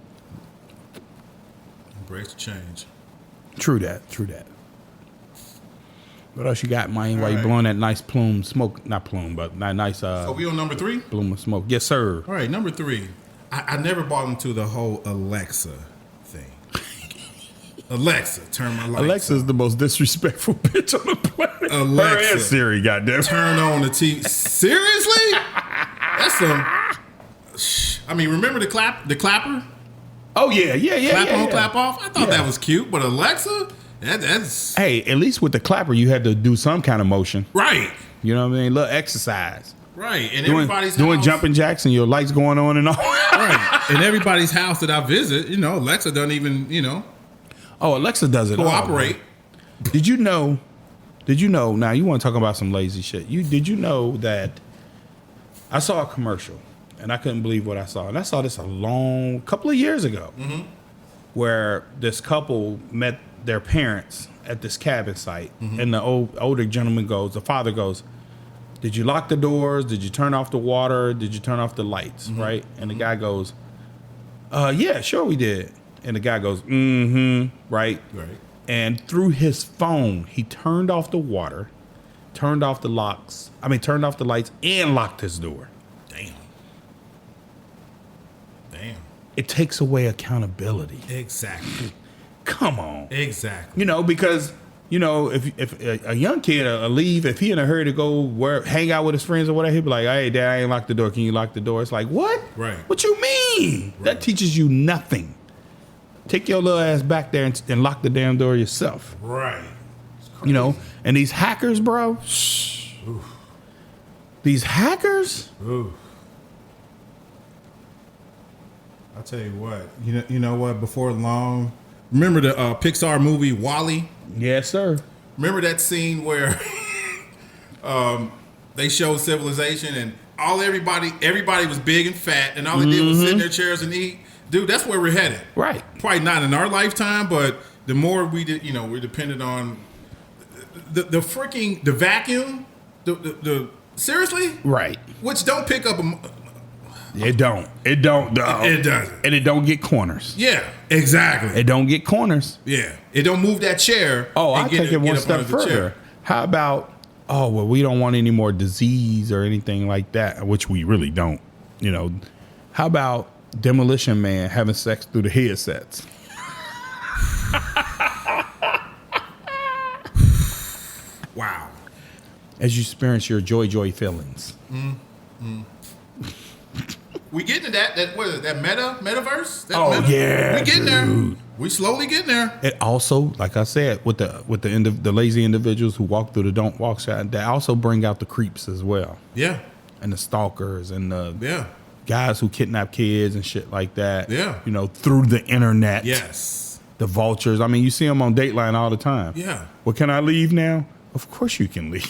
B: the change.
A: True that. What else you got, man? While you blowing that nice plume smoke? Not plume, but that nice
B: So we on number 3?
A: plume of smoke. Yes, sir.
B: All right, number 3. I never bought into the whole Alexa thing. Alexa, turn my lights
A: Alexa's
B: on.
A: the most disrespectful bitch on the planet.
B: Alexa.
A: Her and Siri, goddamn.
B: Turn on the TV. Seriously? That's some. I mean, remember the clapper?
A: Oh yeah.
B: Clap on,
A: yeah.
B: clap off. I thought
A: Yeah.
B: that was cute, but Alexa, that's
A: Hey, at least with the clapper, you had to do some kind of motion.
B: right.
A: You know what I mean? Little exercise.
B: Right. And
A: Doing
B: everybody's house,
A: jumping jacks and your lights going on and off.
B: Right. And everybody's house that I visit, Alexa doesn't even,
A: Oh, Alexa does it all,
B: cooperate.
A: man. Did you know? Now you want to talk about some lazy shit? Did you know that I saw a commercial and I couldn't believe what I saw, and I saw this a couple of years ago, where this couple met their parents at this cabin site, and the older gentleman the father goes, "Did you lock the doors? Did you turn off the water? Did you turn off the lights?" Right? And the guy goes, "Yeah, sure we did." And the guy goes, right?
B: Right.
A: And through his phone, he turned off the water, turned off the lights, and locked his door.
B: Damn.
A: It takes away accountability.
B: Exactly.
A: Come on.
B: Exactly.
A: Because, if a young kid will leave, if he in a hurry to go hang out with his friends or whatever, he'll be like, "Hey, Dad, I ain't locked the door. Can you lock the door?" It's like, what?
B: Right.
A: What you mean?
B: Right.
A: That teaches you nothing. Take your little ass back there and lock the damn door yourself.
B: Right.
A: You know, and these hackers, bro. These hackers.
B: Ooh. I'll tell you what. You know what? Before long, remember the Pixar movie WALL-E?
A: Yes, sir.
B: Remember that scene where they showed civilization and everybody was big and fat, and all they did was sit in their chairs and eat. Dude, that's where we're headed.
A: Right.
B: Probably not in our lifetime, but the more we did, we're dependent on the freaking the vacuum. The seriously,
A: right.
B: Which don't pick up a.
A: It don't. It don't. Dog.
B: It doesn't.
A: And it don't get corners.
B: Yeah, exactly.
A: It don't get corners.
B: Yeah, it don't move that chair.
A: Oh, I'll take it one step further. How about, we don't want any more disease or anything like that, which we really don't. How about Demolition Man having sex through the headsets?
B: Wow.
A: As you experience your joy feelings.
B: We getting to that what is it, that metaverse?
A: Yeah,
B: we getting
A: dude.
B: there. We slowly getting there.
A: It also, like I said, with the lazy individuals who walk through the don't walk shot, that also bring out the creeps as well.
B: Yeah.
A: And the stalkers and the
B: –
A: guys who kidnap kids and shit like that.
B: Yeah.
A: Through the internet.
B: Yes.
A: The vultures. I mean, you see them on Dateline all the time.
B: Yeah.
A: Well, can I leave now? Of course you can leave.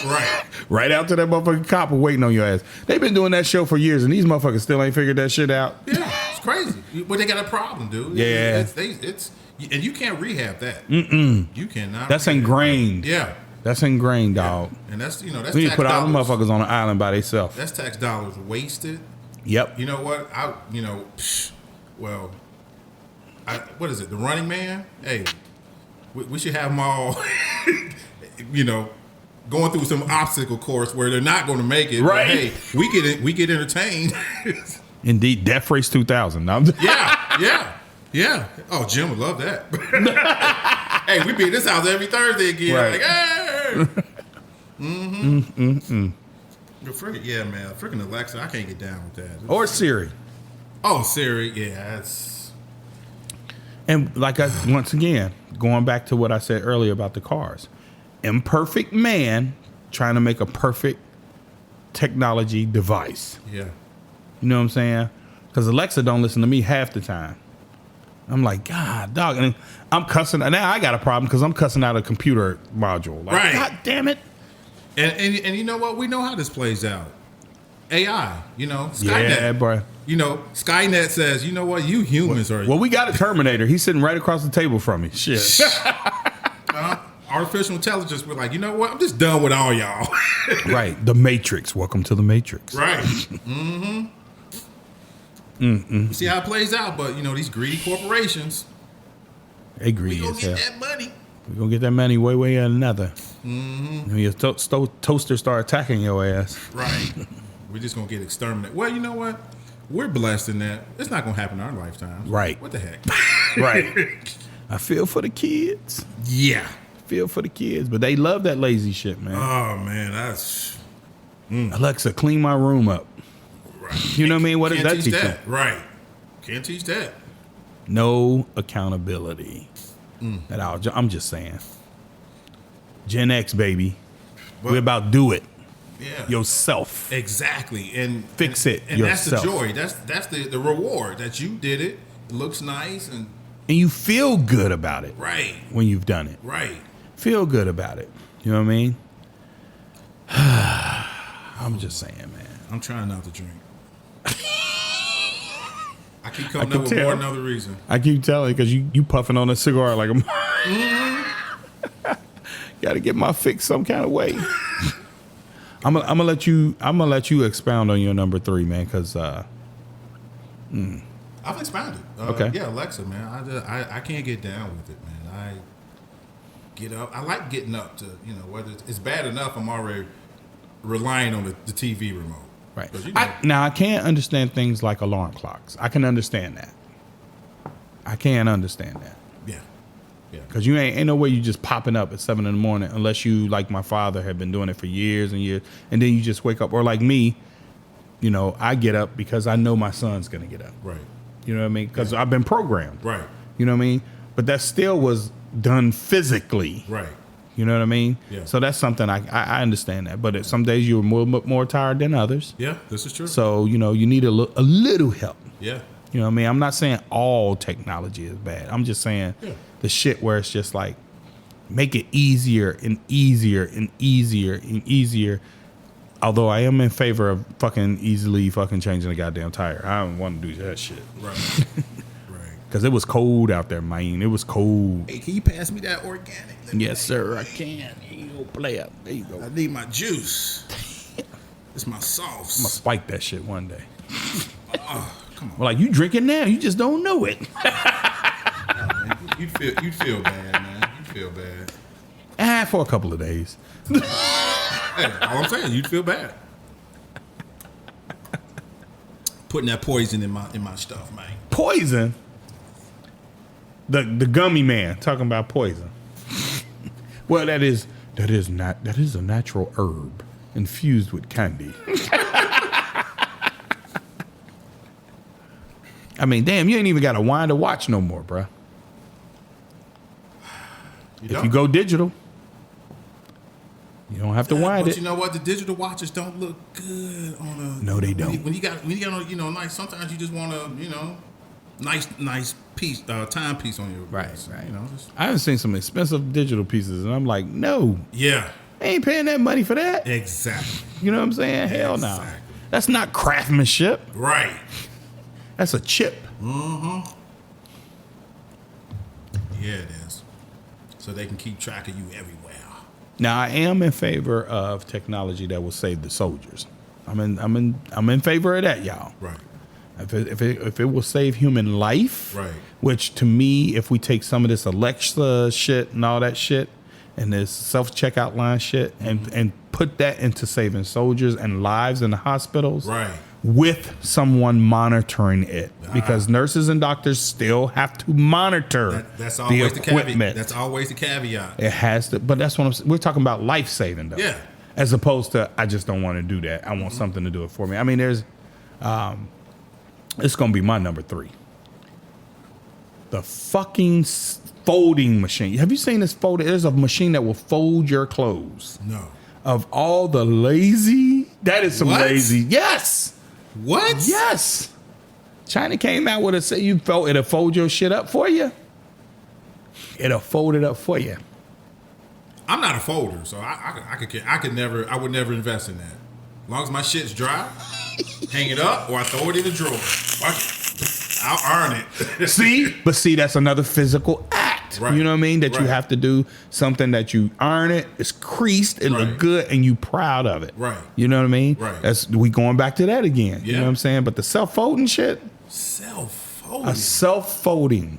B: Right.
A: Right after that motherfucking cop waiting on your ass. They've been doing that show for years, and these motherfuckers still ain't figured that shit out.
B: Yeah, it's crazy. But they got a problem, dude.
A: Yeah.
B: It's and you can't rehab that. Mm-mm. You cannot.
A: That's ingrained.
B: Yeah.
A: That's ingrained, dog.
B: And that's that's
A: we need
B: tax
A: to put all the
B: dollars.
A: motherfuckers on an island by themselves.
B: That's tax dollars wasted.
A: Yep.
B: You know what? What is it? The Running Man? Hey, we should have them all, going through some obstacle course where they're not going to make it.
A: Right.
B: But, hey, we get entertained.
A: Indeed. Death Race 2000.
B: Yeah. Oh, Jim would love that. Hey, we be in this house every Thursday again.
A: Right.
B: Like, hey. Mm-hmm. Yeah, man. Freaking Alexa, I can't get down with that.
A: Or Siri.
B: Oh, Siri. Yeah, that's.
A: And once again, going back to what I said earlier about the cars, imperfect man trying to make a perfect technology device.
B: Yeah.
A: You know what I'm saying? Because Alexa don't listen to me half the time. I'm like, God, dog. And I'm cussing. Now I got a problem because I'm cussing out a computer module. Like,
B: right.
A: God damn it.
B: And you know what? We know how this plays out. AI, Skynet.
A: Yeah, bro.
B: Skynet says, you know what? You humans are.
A: Well, we got a Terminator. He's sitting right across the table from me. Shit.
B: Artificial intelligence, we're like, you know what? I'm just done with all y'all.
A: Right. The Matrix. Welcome to the Matrix.
B: Right. Mm-hmm. You see how it plays out, but these greedy corporations.
A: They greedy
B: We
A: as
B: gonna
A: hell.
B: get that money.
A: We're going to get that money way another. Mm-hmm. When your toaster start attacking your ass.
B: Right. We're just going to get exterminated. Well, you know what? We're blessed in that. It's not going to happen in our lifetime.
A: Right.
B: What the heck?
A: Right. I feel for the kids.
B: Yeah.
A: Feel for the kids. But they love that lazy shit, man.
B: Oh, man. That's...
A: Alexa, clean my room up.
B: Right.
A: You know what I mean? What does
B: Can't
A: that
B: teach
A: teach
B: that.
A: them?
B: Right. Can't teach that.
A: No accountability. I'm just saying. Gen X, baby.
B: But,
A: We're about do it.
B: Yeah.
A: Yourself.
B: Exactly. And
A: Fix it
B: And
A: yourself.
B: that's the joy. That's the reward that you did it. It looks nice and
A: you feel good about it.
B: right.
A: When you've done it.
B: Right.
A: Feel good about it. You know what I mean? I'm just saying, man.
B: I'm trying not to drink. I keep coming
A: can
B: up with
A: tell.
B: more than another reason.
A: I keep telling because you puffing on a cigar like I'm. Got to get my fix some kind of way. I'm gonna let you expound on your number 3, man, because
B: I've expounded.
A: Okay.
B: Yeah, Alexa, man. I can't get down with it, man. I get up. I like getting up to whether it's bad enough. I'm already relying on the TV remote.
A: right.
B: Now
A: I can't understand things like alarm clocks. I can understand that. I can understand that.
B: Yeah. Yeah.
A: Because you ain't no way you just popping up at 7 a.m. unless you, like my father, had been doing it for years and years, and then you just wake up. Or like me, I get up because I know my son's gonna get up.
B: Right.
A: You know what I mean? Because I've been programmed.
B: Right.
A: You know what I mean? But that still was done physically.
B: Right.
A: You know what I mean?
B: Yeah.
A: So that's something I understand that. But some days you're more tired than others.
B: Yeah, this is true.
A: So, you know, you need a little help.
B: Yeah.
A: You know what I mean? I'm not saying all technology is bad. I'm just saying
B: Yeah.
A: the shit where it's just like make it easier and easier and easier and easier. Although I am in favor of fucking easily fucking changing the goddamn tire. I don't want to do that shit.
B: Right. Right.
A: Because it was cold out there, man. It was cold.
B: Hey, can you pass me that organic?
A: Yes, sir, I can. Here you go, play up. There you go.
B: I need my juice. It's my sauce.
A: I'm going to spike that shit one day.
B: Come on.
A: Well, like, you drinking now. You just don't know it.
B: Man. You'd feel bad, man. You'd feel bad.
A: For a couple of days.
B: Hey, all I'm saying, you'd feel bad. Putting that poison in my stuff, man.
A: Poison? The gummy man talking about poison. Well, that is a natural herb infused with candy. I mean, damn, you ain't even got to wind a watch no more, bruh. If you go digital, you don't have to wind
B: but
A: it.
B: you know what? The digital watches don't look good on a.
A: No, they don't.
B: When you got nice. Sometimes you just want a nice piece timepiece on your wrist,
A: Right.
B: You know, just,
A: I haven't seen some expensive digital pieces, and I'm like, no,
B: yeah,
A: I ain't paying that money for that.
B: exactly.
A: You know what I'm saying? Hell no.
B: Exactly.
A: That's not craftsmanship.
B: Right.
A: That's a chip.
B: Yeah, it is. So they can keep track of you everywhere.
A: Now, I am in favor of technology that will save the soldiers. I'm in favor of that, y'all.
B: Right.
A: If it will save human life,
B: Right.
A: Which to me, if we take some of this Alexa shit and all that shit and this self-checkout line shit and put that into saving soldiers and lives in the hospitals,
B: Right.
A: with someone monitoring it, because nurses and doctors still have to monitor
B: That's
A: the
B: always the
A: equipment.
B: caveat. That's always the caveat.
A: It has to, but that's what I'm saying. We're talking about life saving though.
B: Yeah.
A: As opposed to, I just don't want to do that. I want something to do it for me. I mean, it's going to be my number 3. The fucking folding machine. Have you seen this folding? There's a machine that will fold your clothes.
B: No.
A: Of all the lazy, that is some
B: What?
A: lazy. Yes.
B: What?
A: Yes. China came out with a say it'll fold your shit up for you. It'll fold it up for you.
B: I'm not a folder, so I would never invest in that. As long as my shit's dry, hang it up or I throw it in the drawer. Fuck it. I'll earn it.
A: See, that's another physical act.
B: Right.
A: You know what I mean? That you
B: Right.
A: have to do something that you earn it. It's creased. It
B: Right.
A: look good, and you proud of it.
B: Right.
A: You know what I mean?
B: Right.
A: We going back to that again. You
B: Yeah.
A: know what I'm saying? But the self folding shit,
B: Self-folding.
A: a self folding.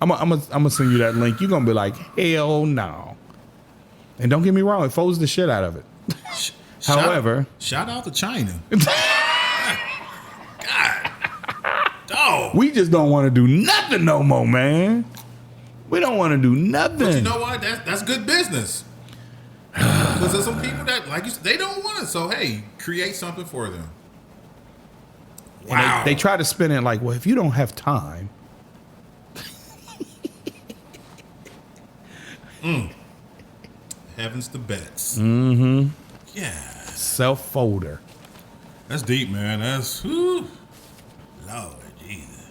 A: I'm gonna send you that link. You're gonna be like, hell no. And don't get me wrong, it folds the shit out of it. However,
B: shout out to China. God, dog.
A: we just don't want to do nothing no more, man. We don't want to do nothing.
B: But you know what? That's good business. Because there's some people that, like you said, they don't want it. So hey, create something for them.
A: And
B: Wow.
A: they try to spin it like, well, if you don't have time.
B: Heavens to bets. Mm-hmm. Yeah.
A: Self folder.
B: That's deep, man. That's whew. Lord Jesus.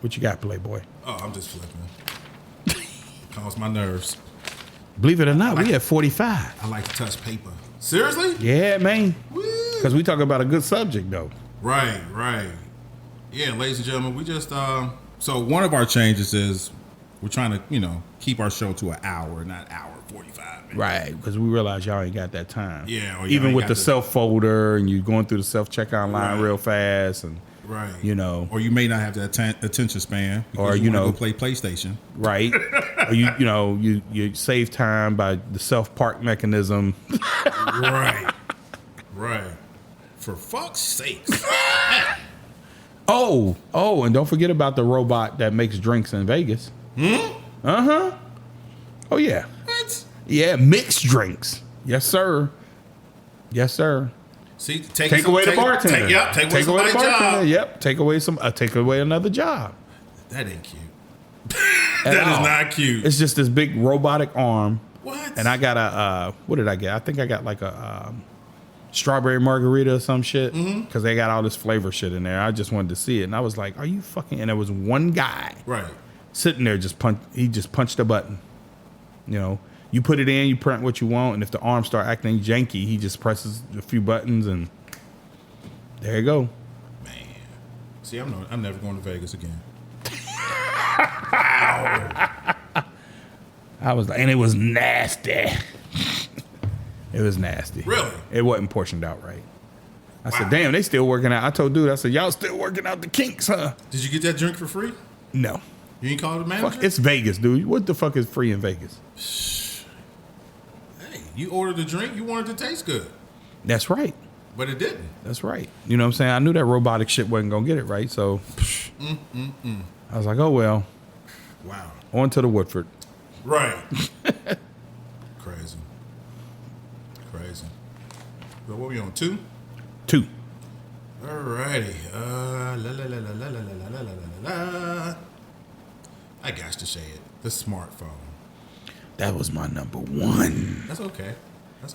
A: What you got, Playboy?
B: Oh, I'm just flipping. Calms my nerves.
A: Believe it or not, we at 45.
B: I like to touch paper. Seriously?
A: Yeah, man.
B: Woo.
A: Because we talk about a good subject, though.
B: Right. Yeah, ladies and gentlemen, we just so one of our changes is we're trying to, keep our show to an hour, not hour 45 minutes.
A: Right, because we realize y'all ain't got that time.
B: Yeah, or y'all
A: even
B: ain't
A: with
B: got
A: the
B: the-
A: self folder and you going through the self checkout line
B: Right.
A: real fast, and
B: Right.
A: Or
B: you may not have that attention span because
A: Or,
B: you
A: you
B: wanna
A: know-
B: go play PlayStation.
A: right, or you save time by the self park mechanism.
B: Right. For fuck's sakes.
A: Oh, and don't forget about the robot that makes drinks in Vegas. Oh yeah,
B: What?
A: yeah, mixed drinks. Yes, sir.
B: See,
A: Take away the bartender.
B: Take away somebody's job.
A: Yep. Take away another job.
B: That ain't cute.
A: At
B: That is
A: all.
B: not cute.
A: It's just this big robotic arm
B: What?
A: And I got a what did I get? I think I got like a strawberry margarita or some shit because they got all this flavor shit in there. I just wanted to see it, and I was like, "Are you fucking?" And there was one guy sitting there he just punched a button. You know, you put it in, you print what you want, and if the arms start acting janky, he just presses a few buttons, and there you go.
B: Man, see, I'm never going to Vegas again.
A: I was like, and it was nasty. It was nasty.
B: Really?
A: It wasn't portioned out right. I said, damn, they still working out. I told dude, I said, y'all still working out the kinks, huh?
B: Did you get that drink for free?
A: No.
B: You ain't call the manager?
A: Fuck, it's Vegas, dude. What the fuck is free in Vegas?
B: Hey, you ordered a drink, you wanted it to taste good.
A: That's right.
B: But it didn't.
A: That's right. You know what I'm saying? I knew that robotic shit wasn't going to get it right, so I was like, oh, well.
B: Wow.
A: On to the Woodford.
B: Right. Crazy. So what we on, 2?
A: 2.
B: Alrighty. I got to say it. The smartphone.
A: That was my number 1.
B: That's okay.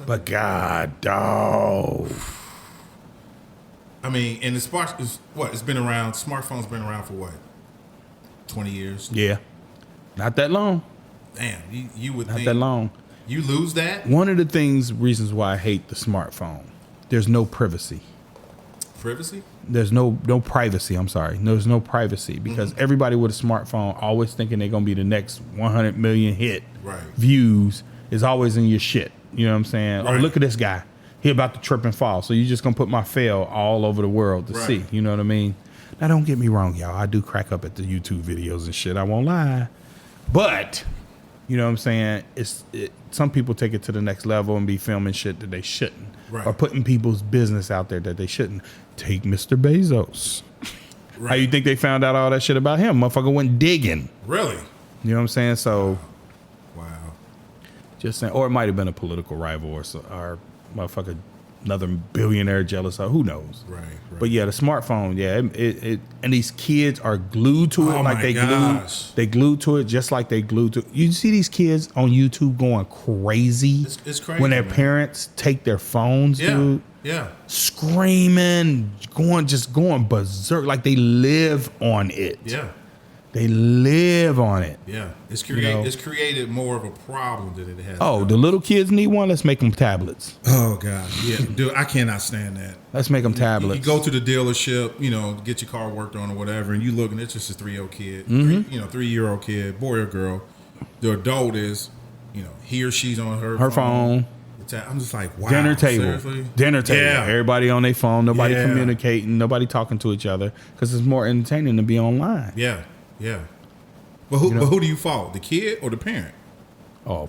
A: But God, dog.
B: I mean, and it's been around. Smartphone's been around for what? 20 years?
A: Yeah. Not that long.
B: Damn, you would
A: Not
B: think
A: that long.
B: you lose that?
A: One of the reasons why I hate the smartphone, there's no privacy.
B: Privacy?
A: There's no privacy. I'm sorry. There's no privacy because everybody with a smartphone always thinking they're going to be the next 100 million hit views is always in your shit. You know what I'm saying?
B: Right.
A: Oh, look at this guy. He about to trip and fall. So you're just going to put my fail all over the world to see. You know what I mean? Now, don't get me wrong, y'all. I do crack up at the YouTube videos and shit. I won't lie. But, you know what I'm saying? Some people take it to the next level and be filming shit that they shouldn't.
B: Right.
A: Or putting people's business out there that they shouldn't. Take Mr. Bezos.
B: Right.
A: How you think they found out all that shit about him? Motherfucker went digging.
B: Really?
A: You know what I'm saying? So,
B: wow.
A: Just saying. Or it might have been a political rival or motherfucker, another billionaire jealous of, who knows?
B: Right.
A: But yeah, the smartphone, and these kids are glued to it like they glued to it just like they glued to it. You see these kids on YouTube going crazy.
B: It's crazy
A: when their parents take their phones, dude.
B: Yeah.
A: Screaming, going berserk, like they live on it.
B: Yeah.
A: They live on it.
B: Yeah. It's created more of a problem than it has.
A: Oh, the little kids need one? Let's make them tablets.
B: Oh, God. Yeah. Dude, I cannot stand that.
A: Let's make them tablets.
B: You go to the dealership, get your car worked on or whatever, and you look, and it's just a 3-year-old kid. 3-year-old kid, boy or girl. The adult is, he or she's on her phone. I'm just like, wow.
A: Dinner table.
B: Seriously?
A: Dinner table.
B: Yeah.
A: Everybody on their phone. Nobody communicating. Nobody talking to each other because it's more entertaining to be online.
B: Yeah. Yeah. But who do you fault? The kid or the parent?
A: Oh,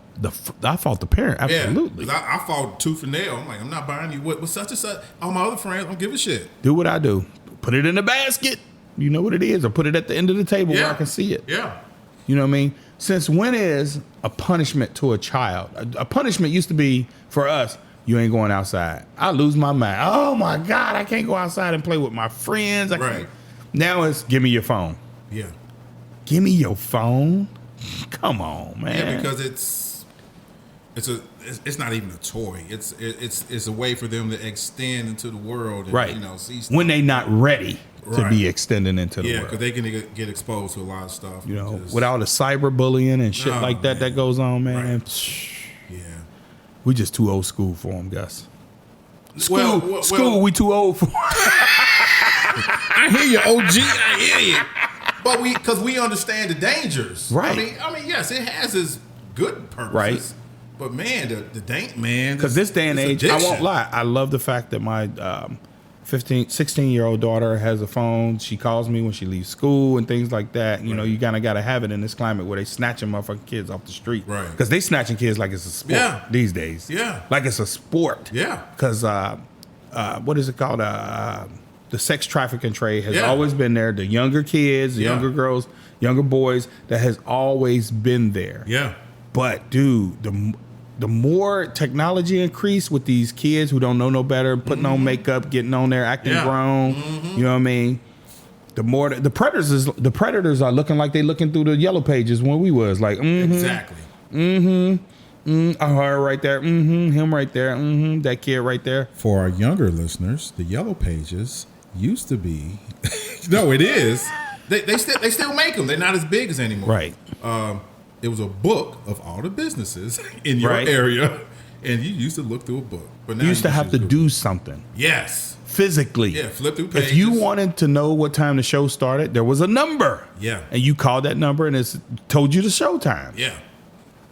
A: I fault the parent. Absolutely.
B: Yeah, I fought tooth and nail. I'm like, I'm not buying you what such and such. All my other friends don't give a shit.
A: Do what I do. Put it in the basket. You know what it is. Or put it at the end of the table where I can see it.
B: Yeah.
A: You know what I mean? Since when is a punishment to a child? A punishment used to be for us, you ain't going outside. I lose my mind. Oh my God, I can't go outside and play with my friends.
B: Right.
A: Now it's give me your phone.
B: Yeah.
A: Give me your phone? Come on, man.
B: Yeah, because it's not even a toy. It's a way for them to extend into the world and see stuff.
A: When they not ready to be extending into the world.
B: Yeah, because they can get exposed to a lot of stuff.
A: With all the cyberbullying and shit that goes on, man.
B: Right. Yeah.
A: We just too old school for them, Gus.
B: School,
A: we too old for.
B: I hear you, OG. I hear you. But because we understand the dangers.
A: Right.
B: I mean, yes, it has its good purposes. Right. But man, the dank man.
A: Because this day and age, addiction. I won't lie. I love the fact that my 16-year-old daughter has a phone. She calls me when she leaves school and things like that. You know, you kind of got to have it in this climate where they snatching motherfucking kids off the street.
B: Right.
A: Because they snatching kids like it's a sport these days.
B: Yeah.
A: Like it's a sport.
B: Yeah.
A: Because what is it called? The sex trafficking trade has always been there. The younger kids, the younger girls, younger boys, that has always been there.
B: Yeah.
A: But dude, the more technology increased with these kids who don't know no better, putting on makeup, getting on there, acting grown, you know what I mean? The more the predators are looking like they looking through the yellow pages when we was like,
B: exactly.
A: Her right there. Him right there. That kid right there.
B: For our younger listeners, the Yellow Pages used to be. No, it is. They still make them. They're not as big as anymore.
A: Right.
B: It was a book of all the businesses in your
A: Right.
B: area, and you used to look through a book. But now
A: You used to
B: just
A: have
B: use
A: to
B: Google.
A: do something
B: Yes.
A: physically.
B: Yeah, flip through pages.
A: If you wanted to know what time the show started, there was a number.
B: Yeah.
A: And you called that number and it told you the show time.
B: Yeah.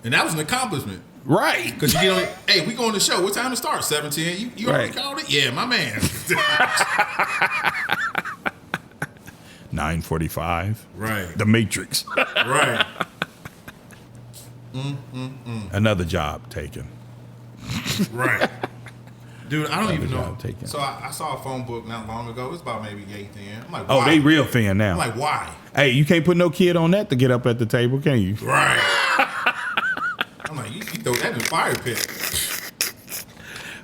B: And that was an accomplishment.
A: Right.
B: Because you get on, hey, we going to the show. What time to start? 7:10. You already
A: Right.
B: called it? Yeah, my man.
A: 9:45.
B: Right.
A: The Matrix.
B: Right.
A: Another job taken.
B: Right. Dude, I don't even know.
A: job taken.
B: So I saw a phone book not long ago. It was about maybe 8 10. I'm like,
A: Oh,
B: why?
A: they real fan now.
B: I'm like, why?
A: Hey, you can't put no kid on that to get up at the table, can you?
B: Right. I'm like, you throw that in the fire pit.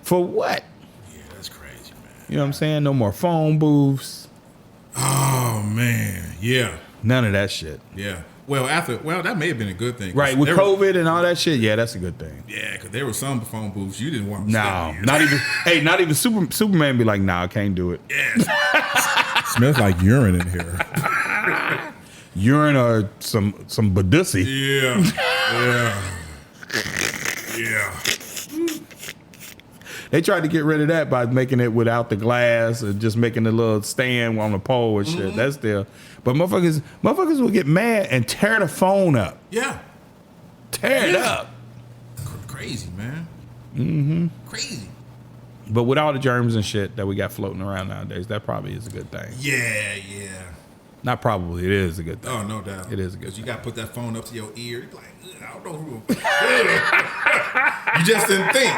A: For what?
B: Yeah, that's crazy, man.
A: You know what I'm saying? No more phone booths.
B: Oh, man. Yeah.
A: None of that shit.
B: Yeah. Well, that may have been a good thing.
A: Right, with
B: There were-
A: COVID and all that shit, yeah, that's a good thing.
B: Yeah, because there were some phone booths you didn't want to
A: No,
B: step in.
A: not even. Hey, not even Superman be like, nah, I can't do it.
B: Yeah. Smells like urine in here.
A: Urine or some badussy.
B: Yeah. Yeah. Yeah.
A: They tried to get rid of that by making it without the glass or just making a little stand on the pole and shit. That's still. But motherfuckers will get mad and tear the phone up.
B: Yeah.
A: Tear it
B: Yeah.
A: up.
B: Crazy, man. Crazy.
A: But with all the germs and shit that we got floating around nowadays, that probably is a good thing.
B: Yeah.
A: Not probably, it is a good thing.
B: Oh, no doubt.
A: It is a good
B: Because you got to put that phone up to your ear. You're like, I don't know who. You just didn't think.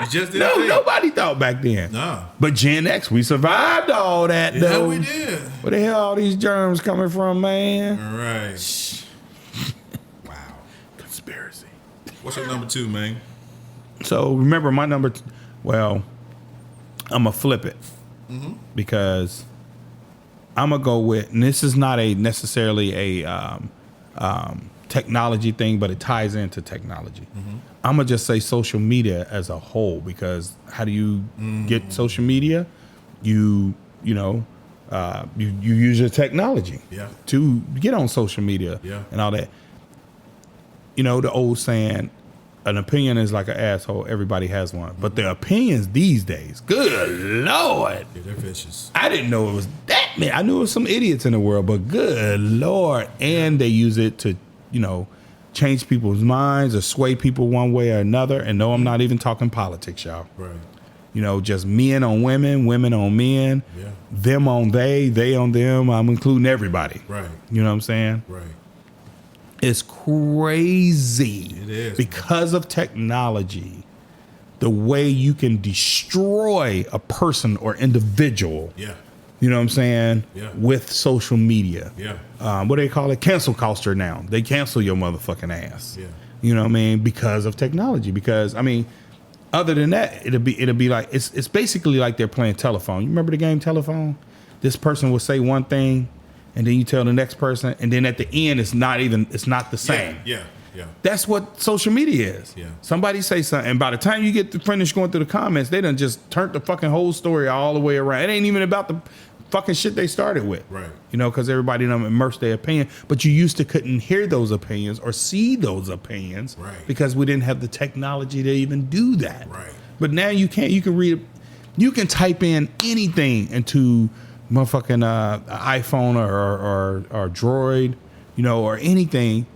B: You just didn't
A: No,
B: think.
A: nobody thought back then.
B: No.
A: But Gen X, we survived all that,
B: Yeah,
A: though.
B: we did.
A: Where the hell all these germs coming from, man?
B: All right. Wow.
A: Conspiracy.
B: What's your number 2, man?
A: So remember my number. Well, I'm gonna flip it because I'm gonna go with. And this is not a necessarily a technology thing, but it ties into technology. I'm gonna just say social media as a whole because how do you get social media? You use your technology
B: Yeah.
A: to get on social media
B: Yeah.
A: and all that. You know the old saying, an opinion is like an asshole. Everybody has one. But the opinions these days, good Lord.
B: Yeah, they're vicious.
A: I didn't know it was that many. I knew it was some idiots in the world, but good Lord. And they use it to, change people's minds or sway people one way or another. And no, I'm not even talking politics, y'all.
B: Right.
A: Just men on women, women on men,
B: Yeah.
A: them on they on them. I'm including everybody.
B: Right.
A: You know what I'm saying?
B: Right.
A: It's crazy.
B: It is,
A: because of technology, the way you can destroy a person or individual.
B: Yeah.
A: You know what I'm saying?
B: Yeah.
A: With social media.
B: Yeah.
A: What do they call it? Cancel culture now. They cancel your motherfucking ass.
B: Yeah.
A: You know what I mean? Because of technology. Because other than that, it'll be like it's basically like they're playing telephone. You remember the game Telephone? This person will say one thing, and then you tell the next person, and then at the end, it's not the same.
B: Yeah. Yeah.
A: That's what social media is.
B: Yeah.
A: Somebody say something, and by the time you get to finish going through the comments, they done just turned the fucking whole story all the way around. It ain't even about the fucking shit they started with.
B: Right.
A: Because everybody done immersed their opinion. But you used to couldn't hear those opinions or see those opinions
B: Right.
A: because we didn't have the technology to even do that.
B: Right.
A: But now you can't. You can read. You can type in anything into motherfucking iPhone or Droid, or anything,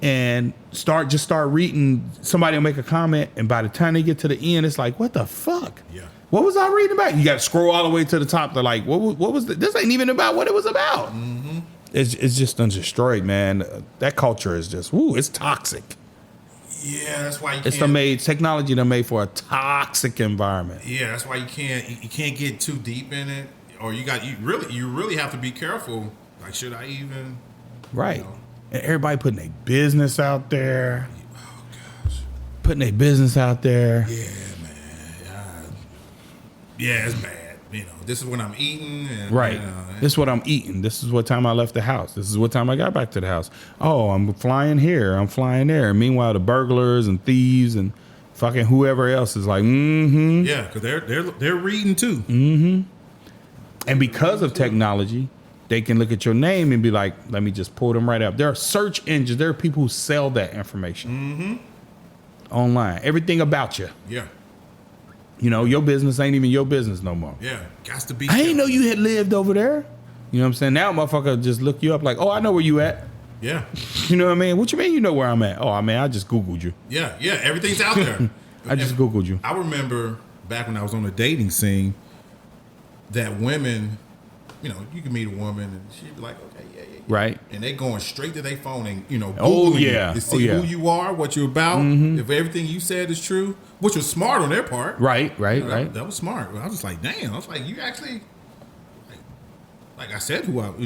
A: and start reading. Somebody will make a comment, and by the time they get to the end, it's like, what the fuck?
B: Yeah.
A: What was I reading about? You got to scroll all the way to the top. They're like, what was this? Ain't even about what it was about. It's just done destroyed, man. That culture is just, it's toxic.
B: Yeah, that's why you
A: It's
B: can't.
A: technology done made for a toxic environment.
B: Yeah, that's why you can't get too deep in it, or you really have to be careful. Like, should I even?
A: Right.
B: You know?
A: And everybody putting their business out there. Oh, gosh. Putting their business out there.
B: Yeah, man. Yeah, it's bad. this is what I'm eating. And,
A: Right. This is what I'm eating. This is what time I left the house. This is what time I got back to the house. Oh, I'm flying here. I'm flying there. Meanwhile, the burglars and thieves and fucking whoever else is like, mm-hmm.
B: Yeah, because they're reading too.
A: Mm-hmm. And because of technology, they can look at your name and be like, let me just pull them right up. There are search engines. There are people who sell that information online. Everything about you.
B: Yeah.
A: Your business ain't even your business no more.
B: Yeah. Got to be.
A: I didn't know you had lived over there. You know what I'm saying? Now motherfucker just look you up like, oh, I know where you at.
B: Yeah.
A: You know what I mean? What you mean you know where I'm at? Oh, I mean, I just Googled you.
B: Yeah. Yeah. Everything's out there.
A: I just Googled you.
B: I remember back when I was on the dating scene that women, you can meet a woman and she'd be like, okay, yeah.
A: Right.
B: And they going straight to their phone and, Googling
A: Oh, yeah.
B: you to see who you are, what you're about, if everything you said is true, which was smart on their part.
A: Right.
B: That was smart. I was just like, damn. I was like, you actually, like I said, but,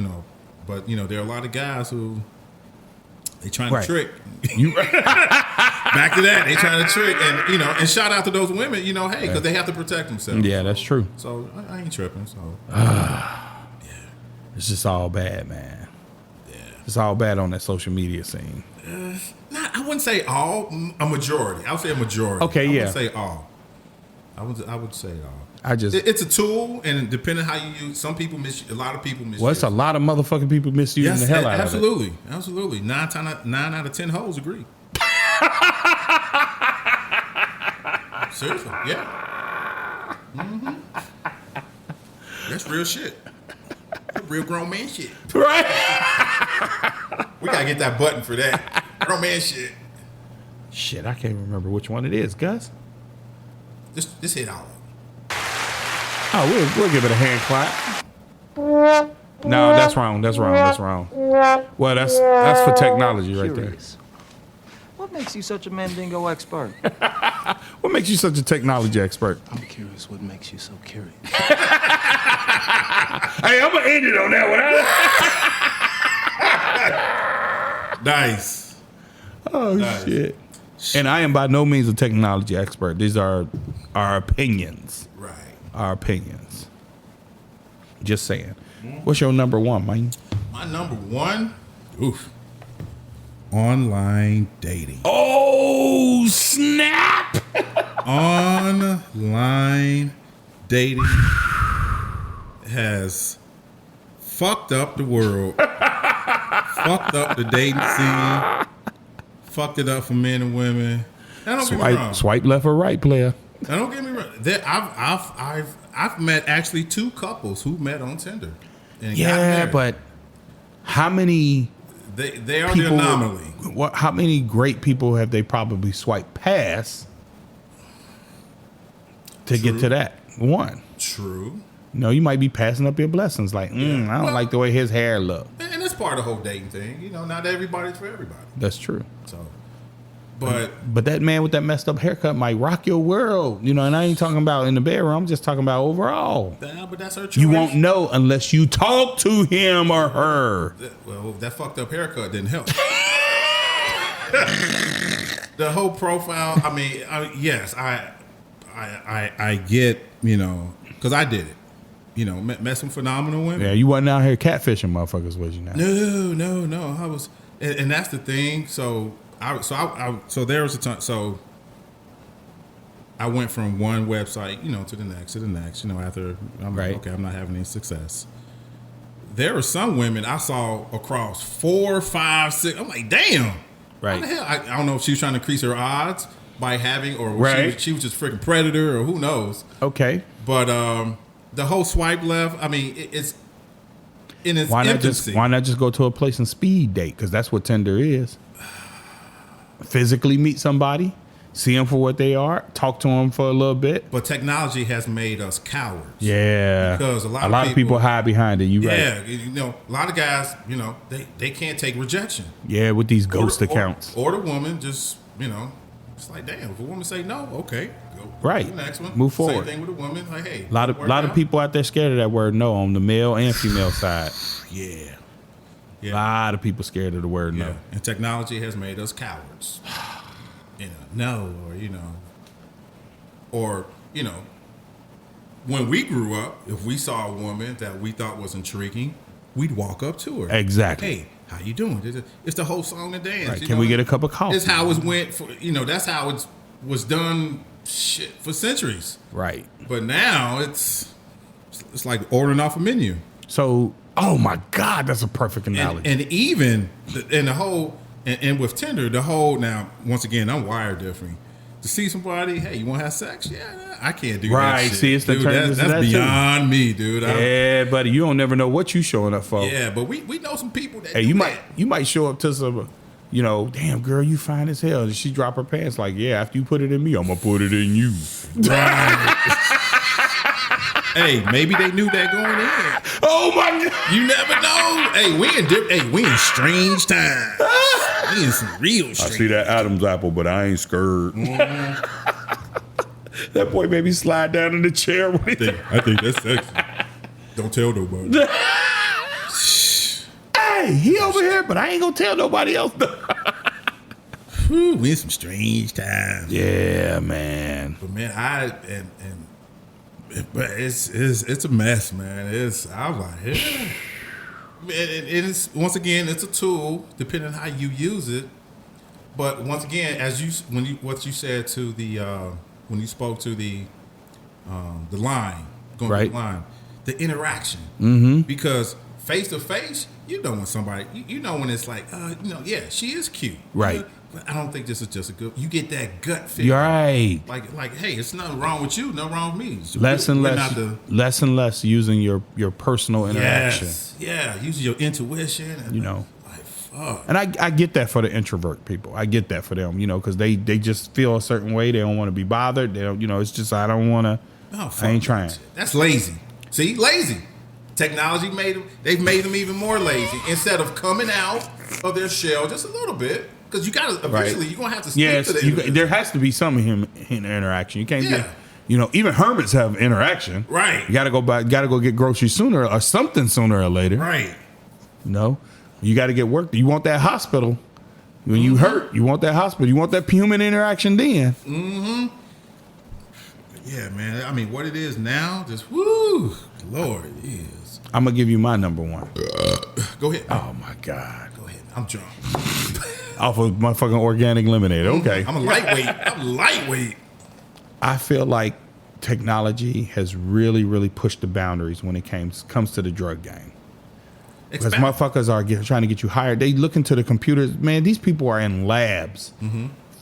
B: there are a lot of guys who, they trying to trick.
A: You
B: Back to that, they trying to trick. And, and shout out to those women, hey, because they have to protect themselves.
A: Yeah, that's true.
B: So I ain't tripping. So,
A: It's just all bad, man. Yeah. It's all bad on that social media scene.
B: I wouldn't say all, a majority. I would say a majority.
A: Okay,
B: I
A: yeah.
B: wouldn't say all. I would say all.
A: It's
B: a tool, and depending how you use, some people a lot of people misuse.
A: Well, it's a lot of motherfucking people misusing the hell out of it.
B: Absolutely. 9 out of 10 hoes agree. Seriously, yeah. That's real shit. Real grown man shit.
A: Right.
B: We gotta get that button for that. Grown man shit.
A: Shit, I can't remember which one it is, Gus.
B: Just hit all of them.
A: Oh, we'll give it a hand clap. No, that's wrong. Well, that's for technology right there.
C: What makes you such a Mandingo expert?
A: What makes you such a technology expert?
C: I'm curious what makes you so curious.
A: Hey, I'm gonna end it on that
B: one. Nice.
A: Oh, nice. Shit. And I am by no means a technology expert. These are our opinions.
B: Right.
A: Our opinions. Just saying. What's your number one, man?
B: My number one? Oof. Online dating.
A: Oh, snap!
B: Online dating has fucked up the world, fucked up the dating scene, fucked it up for men and women. Now, don't get me wrong.
A: Swipe left or right, player.
B: Now, don't get me wrong. I've met actually 2 couples who met on Tinder. And
A: yeah, but how many?
B: They are the anomaly.
A: How many great people have they probably swiped past to get to that one?
B: True.
A: You might be passing up your blessings. Like, I don't like the way his hair look.
B: And that's part of the whole dating thing. Not everybody's for everybody.
A: That's true.
B: So, but
A: that man with that messed up haircut might rock your world. And I ain't talking about in the bedroom. I'm just talking about overall.
B: But that's her choice.
A: You won't know unless you talk to him or her.
B: Well, that fucked up haircut didn't help. The whole profile. I mean, yes, I get. Because I did it. Met some phenomenal women.
A: Yeah, you wasn't out here catfishing motherfuckers, was you now?
B: No. I was, and that's the thing. So there was a time. So I went from one website, to the next. After I'm
A: right.
B: like, okay, I'm not having any success. There were some women I saw across 4, 5, 6. I'm like, damn.
A: Right.
B: What the hell? I don't know if she was trying to increase her odds by having, or
A: right.
B: she was just freaking predator, or who knows.
A: Okay.
B: But the whole swipe left. I mean, it's in its infancy.
A: Why not just go to a place and speed date? Because that's what Tinder is. Physically meet somebody, see them for what they are, talk to them for a little bit.
B: But technology has made us cowards.
A: Yeah.
B: Because a lot of
A: people hide behind it. A
B: lot of guys, they can't take rejection.
A: Yeah, with these ghost accounts.
B: Or the woman just, it's like, damn, if a woman say no, okay.
A: Right.
B: The next one.
A: Move forward.
B: Same thing with a woman. Like, hey.
A: A lot of people out there scared of that word no on the male and female side.
B: Yeah.
A: A lot of people scared of the word no.
B: And technology has made us cowards. No, or when we grew up, if we saw a woman that we thought was intriguing, we'd walk up to her.
A: Exactly.
B: Hey, how you doing? It's the whole song and dance.
A: Right.
B: You
A: Can
B: know?
A: we get a cup of coffee?
B: It's how it went for, that's how it was done shit for centuries.
A: Right.
B: But now it's like ordering off a menu.
A: So, oh my God, that's a perfect analogy.
B: And even and the whole and with Tinder, the whole now once again I'm wired different. To see somebody, hey, you want to have sex? Yeah, I can't do that.
A: Right.
B: Shit.
A: See, it's the
B: dude,
A: transition
B: that's
A: to that, too.
B: beyond me, dude.
A: Yeah, buddy, you don't never know what you showing up for.
B: Yeah, but we know some people that.
A: Hey,
B: do
A: you
B: that.
A: might show up to some, damn girl, you fine as hell. And she drop her pants like, yeah, after you put it in me, I'm gonna put it in you.
B: Right. Hey, maybe they knew that going in.
A: Oh my God.
B: You never know. Hey, we in strange times. We in some real strange.
A: I see that Adam's apple, but I ain't scared. That boy made me slide down in the chair.
B: I think that's sexy. Don't tell nobody.
A: Hey, he over here, but I ain't gonna tell nobody else.
B: Whew, we in some strange times.
A: Yeah, man.
B: But man, but it's a mess, man. I was like, yeah. It's once again, it's a tool depending on how you use it. But once again, what you said to the when you spoke to the line, going
A: Right.
B: to the line, the interaction, because face to face, you know when somebody, you know when it's like, yeah, she is cute,
A: Right.
B: But I don't think this is just a good. You get that gut feel,
A: You're right.
B: like, hey, it's nothing wrong with you, nothing wrong with me.
A: Less and
B: We're
A: less,
B: not the-
A: less and less using your personal interaction.
B: Yes, yeah, using your intuition, and like fuck.
A: And I get that for the introvert people. I get that for them, because they just feel a certain way. They don't want to be bothered. They don't, it's just I don't want to.
B: Oh, fuck
A: I ain't
B: that
A: trying.
B: shit. That's lazy. See, lazy. Technology they've made them even more lazy. Instead of coming out of their shell just a little bit, because you gotta eventually you're gonna have to speak
A: Yes,
B: to them.
A: there has to be some interaction. You can't
B: Yeah.
A: get, even hermits have interaction.
B: Right.
A: You gotta go get groceries sooner or something sooner or later.
B: Right.
A: You got to get work. You want that hospital when you hurt. You want that hospital. You want that human interaction then.
B: Yeah, man. I mean, what it is now, just woo, Lord, it is.
A: I'm gonna give you my number one.
B: Go ahead.
A: Oh my God.
B: Go ahead. I'm drunk.
A: Off of my fucking organic lemonade. Okay.
B: I'm a lightweight.
A: I feel like technology has really, really pushed the boundaries when it comes to the drug game. Because
B: Expound.
A: motherfuckers are trying to get you hired. They look into the computers. Man, these people are in labs.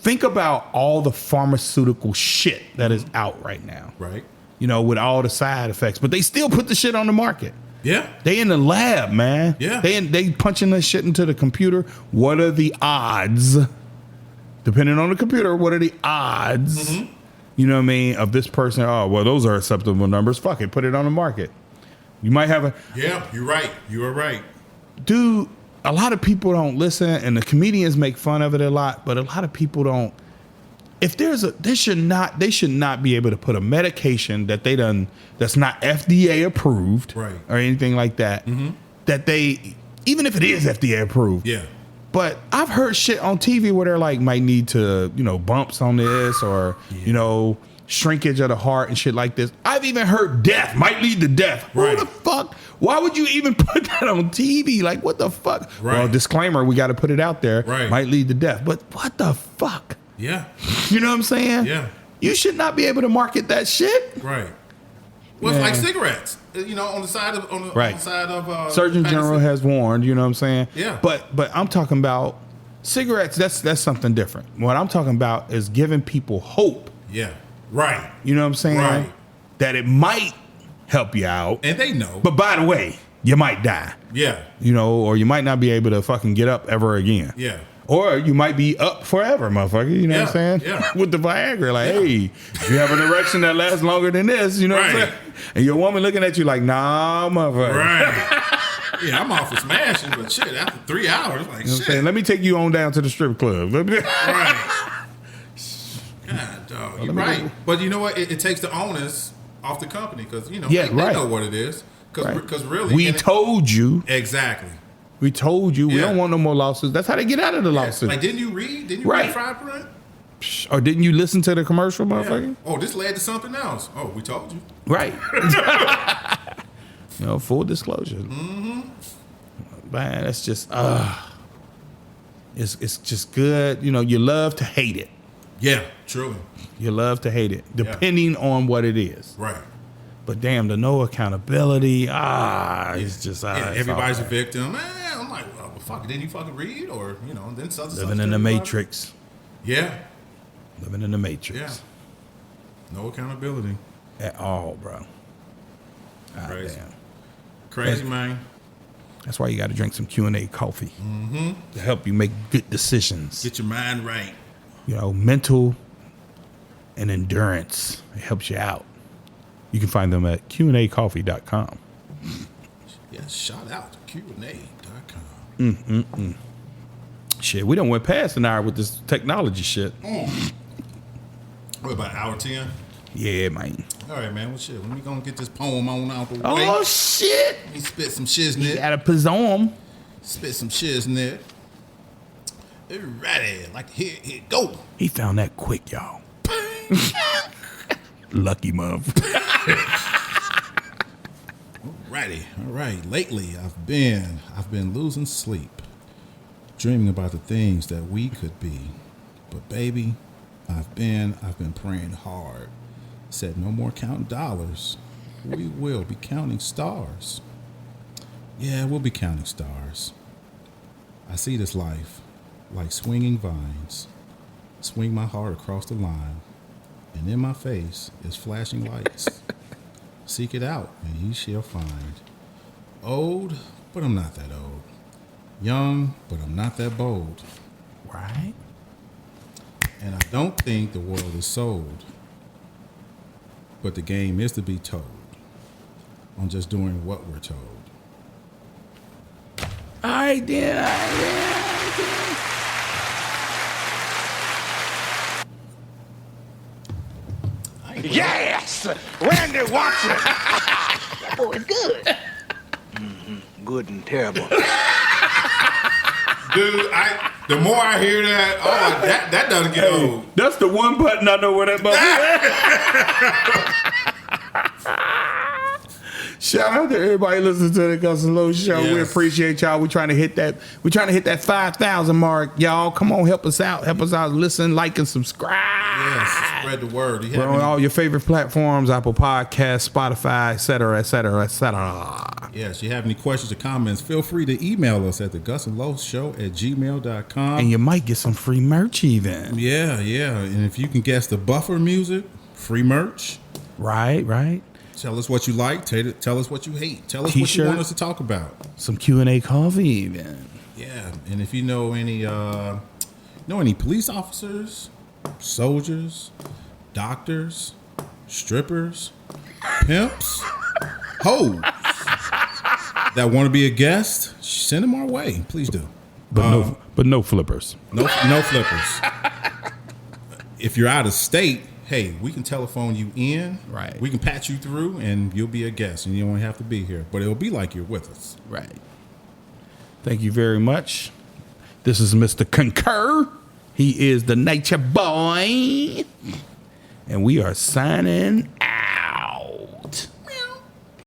A: Think about all the pharmaceutical shit that is out right now.
B: Right.
A: With all the side effects. But they still put the shit on the market.
B: Yeah.
A: They in the lab, man.
B: Yeah.
A: They punching this shit into the computer. What are the odds? Depending on the computer, what are the odds? You know what I mean? Of this person, oh, well, those are acceptable numbers. Fuck it, put it on the market. You might have
B: Yeah, you're right. You are right.
A: dude, a lot of people don't listen, and the comedians make fun of it a lot, but a lot of people don't. If they should not be able to put a medication that's not FDA approved,
B: Right.
A: or anything like that, that even if it is FDA approved.
B: Yeah.
A: But I've heard shit on TV where they're like, might need to, bumps on this, or, shrinkage of the heart and shit like this. I've even heard death might lead to death.
B: Right.
A: Who the fuck? Why would you even put that on TV? Like, what the fuck?
B: Right.
A: Well, disclaimer, we got to put it out there.
B: Right.
A: Might lead to death. But what the fuck?
B: Yeah.
A: You know what I'm saying?
B: Yeah.
A: You should not be able to market that shit.
B: Right. Well,
A: Yeah.
B: it's like cigarettes. On the side of on the
A: Right.
B: side of
A: Surgeon
B: packaging.
A: General has warned, you know what I'm saying?
B: Yeah.
A: But I'm talking about cigarettes, that's something different. What I'm talking about is giving people hope.
B: Yeah. Right.
A: You know what I'm saying?
B: Right.
A: That it might help you out.
B: And they know.
A: But by the way, you might die.
B: Yeah.
A: Or you might not be able to fucking get up ever again.
B: Yeah.
A: Or you might be up forever, motherfucker. You know what I'm saying?
B: Yeah.
A: With the Viagra, like, hey, if you have an erection that lasts longer than this, you know what I'm
B: Right.
A: saying? And your woman looking at you like, nah, motherfucker.
B: Right. Yeah, I'm off for smashing, but shit, after 3 hours, like
A: You know what I'm
B: shit.
A: saying? Let me take you on down to the strip club.
B: Right. God, dog, you're right. But you know what? It takes the onus off the company because they
A: right.
B: know what it is. Because
A: Right.
B: really,
A: We told you.
B: exactly.
A: We told you. We
B: Yeah.
A: don't want no more lawsuits. That's how they get out of the
B: Yes.
A: lawsuits.
B: Like, didn't you read
A: Right.
B: Fine Print?
A: Or didn't you listen to the commercial, motherfucker?
B: Yeah. Oh, this led to something else. Oh, we told you.
A: Right. Full disclosure. Mm-hmm. Man, that's just it's just good. You love to hate it.
B: Yeah, truly.
A: You love to hate it, depending on what it is.
B: Right.
A: But damn, the no accountability. It's just
B: everybody's a victim. Man, I'm like, well, fuck. Didn't you fucking read, or then
A: living in the matrix.
B: Yeah.
A: Living in the matrix.
B: Yeah. No accountability
A: at all, bro.
B: Crazy.
A: Damn.
B: Crazy, man.
A: That's why you got to drink some Q&A coffee to help you make good decisions.
B: Get your mind right.
A: Mental and endurance. It helps you out. You can find them at QAcoffee.com.
B: Yeah, shout out to QAcoffee.com.
A: Shit, we done went past an hour with this technology shit.
B: What, about hour 10?
A: Yeah, man.
B: All right, man. Well, shit. When we gonna get this poem on out the way?
A: Oh, shit.
B: Let me spit some shiznit.
A: You got a pizom.
B: Spit some shiznit. Ready. Like, here, go.
A: He found that quick, y'all. Lucky motherfucker.
B: Alrighty. All right. Lately, I've been losing sleep, dreaming about the things that we could be. But baby, I've been praying hard. Said no more counting dollars. We will be counting stars. Yeah, we'll be counting stars. I see this life like swinging vines. Swing my heart across the line, and in my face is flashing lights. Seek it out, and ye shall find. Old, but I'm not that old. Young, but I'm not that bold.
A: Right?
B: And I don't think the world is sold. But the game is to be told on just doing what we're told.
A: I did.
D: Yes! Randy Watson! That boy's good. Good and terrible.
B: Dude, the more I hear that, oh, that doesn't get old.
A: That's the one button I know where that button is. Shout out to everybody listening to the Gus and Low Show.
B: Yes.
A: We appreciate y'all. We're trying to hit that 5,000 mark. Y'all, come on, help us out. Help us out. Listen, like, and subscribe.
B: Yes, spread the word.
A: We're on all your favorite platforms, Apple Podcasts, Spotify, et cetera, et cetera, et cetera.
B: Yes, you have any questions or comments, feel free to email us at thegusandlowshow@gmail.com.
A: And you might get some free merch even.
B: Yeah. And if you can guess the buffer music, free merch.
A: Right.
B: Tell us what you like. Tell us what you hate. Tell us what
A: T-shirt.
B: you want us to talk about.
A: Some Q&A coffee even.
B: Yeah, and if you know any police officers, soldiers, doctors, strippers, pimps, hoes that want to be a guest, send them our way. Please do.
A: But no flippers.
B: No flippers. If you're out of state, hey, we can telephone you in.
A: Right.
B: We can patch you through, and you'll be a guest, and you don't have to be here. But it'll be like you're with us.
A: Right. Thank you very much. This is Mr. Concur. He is the Nature Boy. And we are signing out.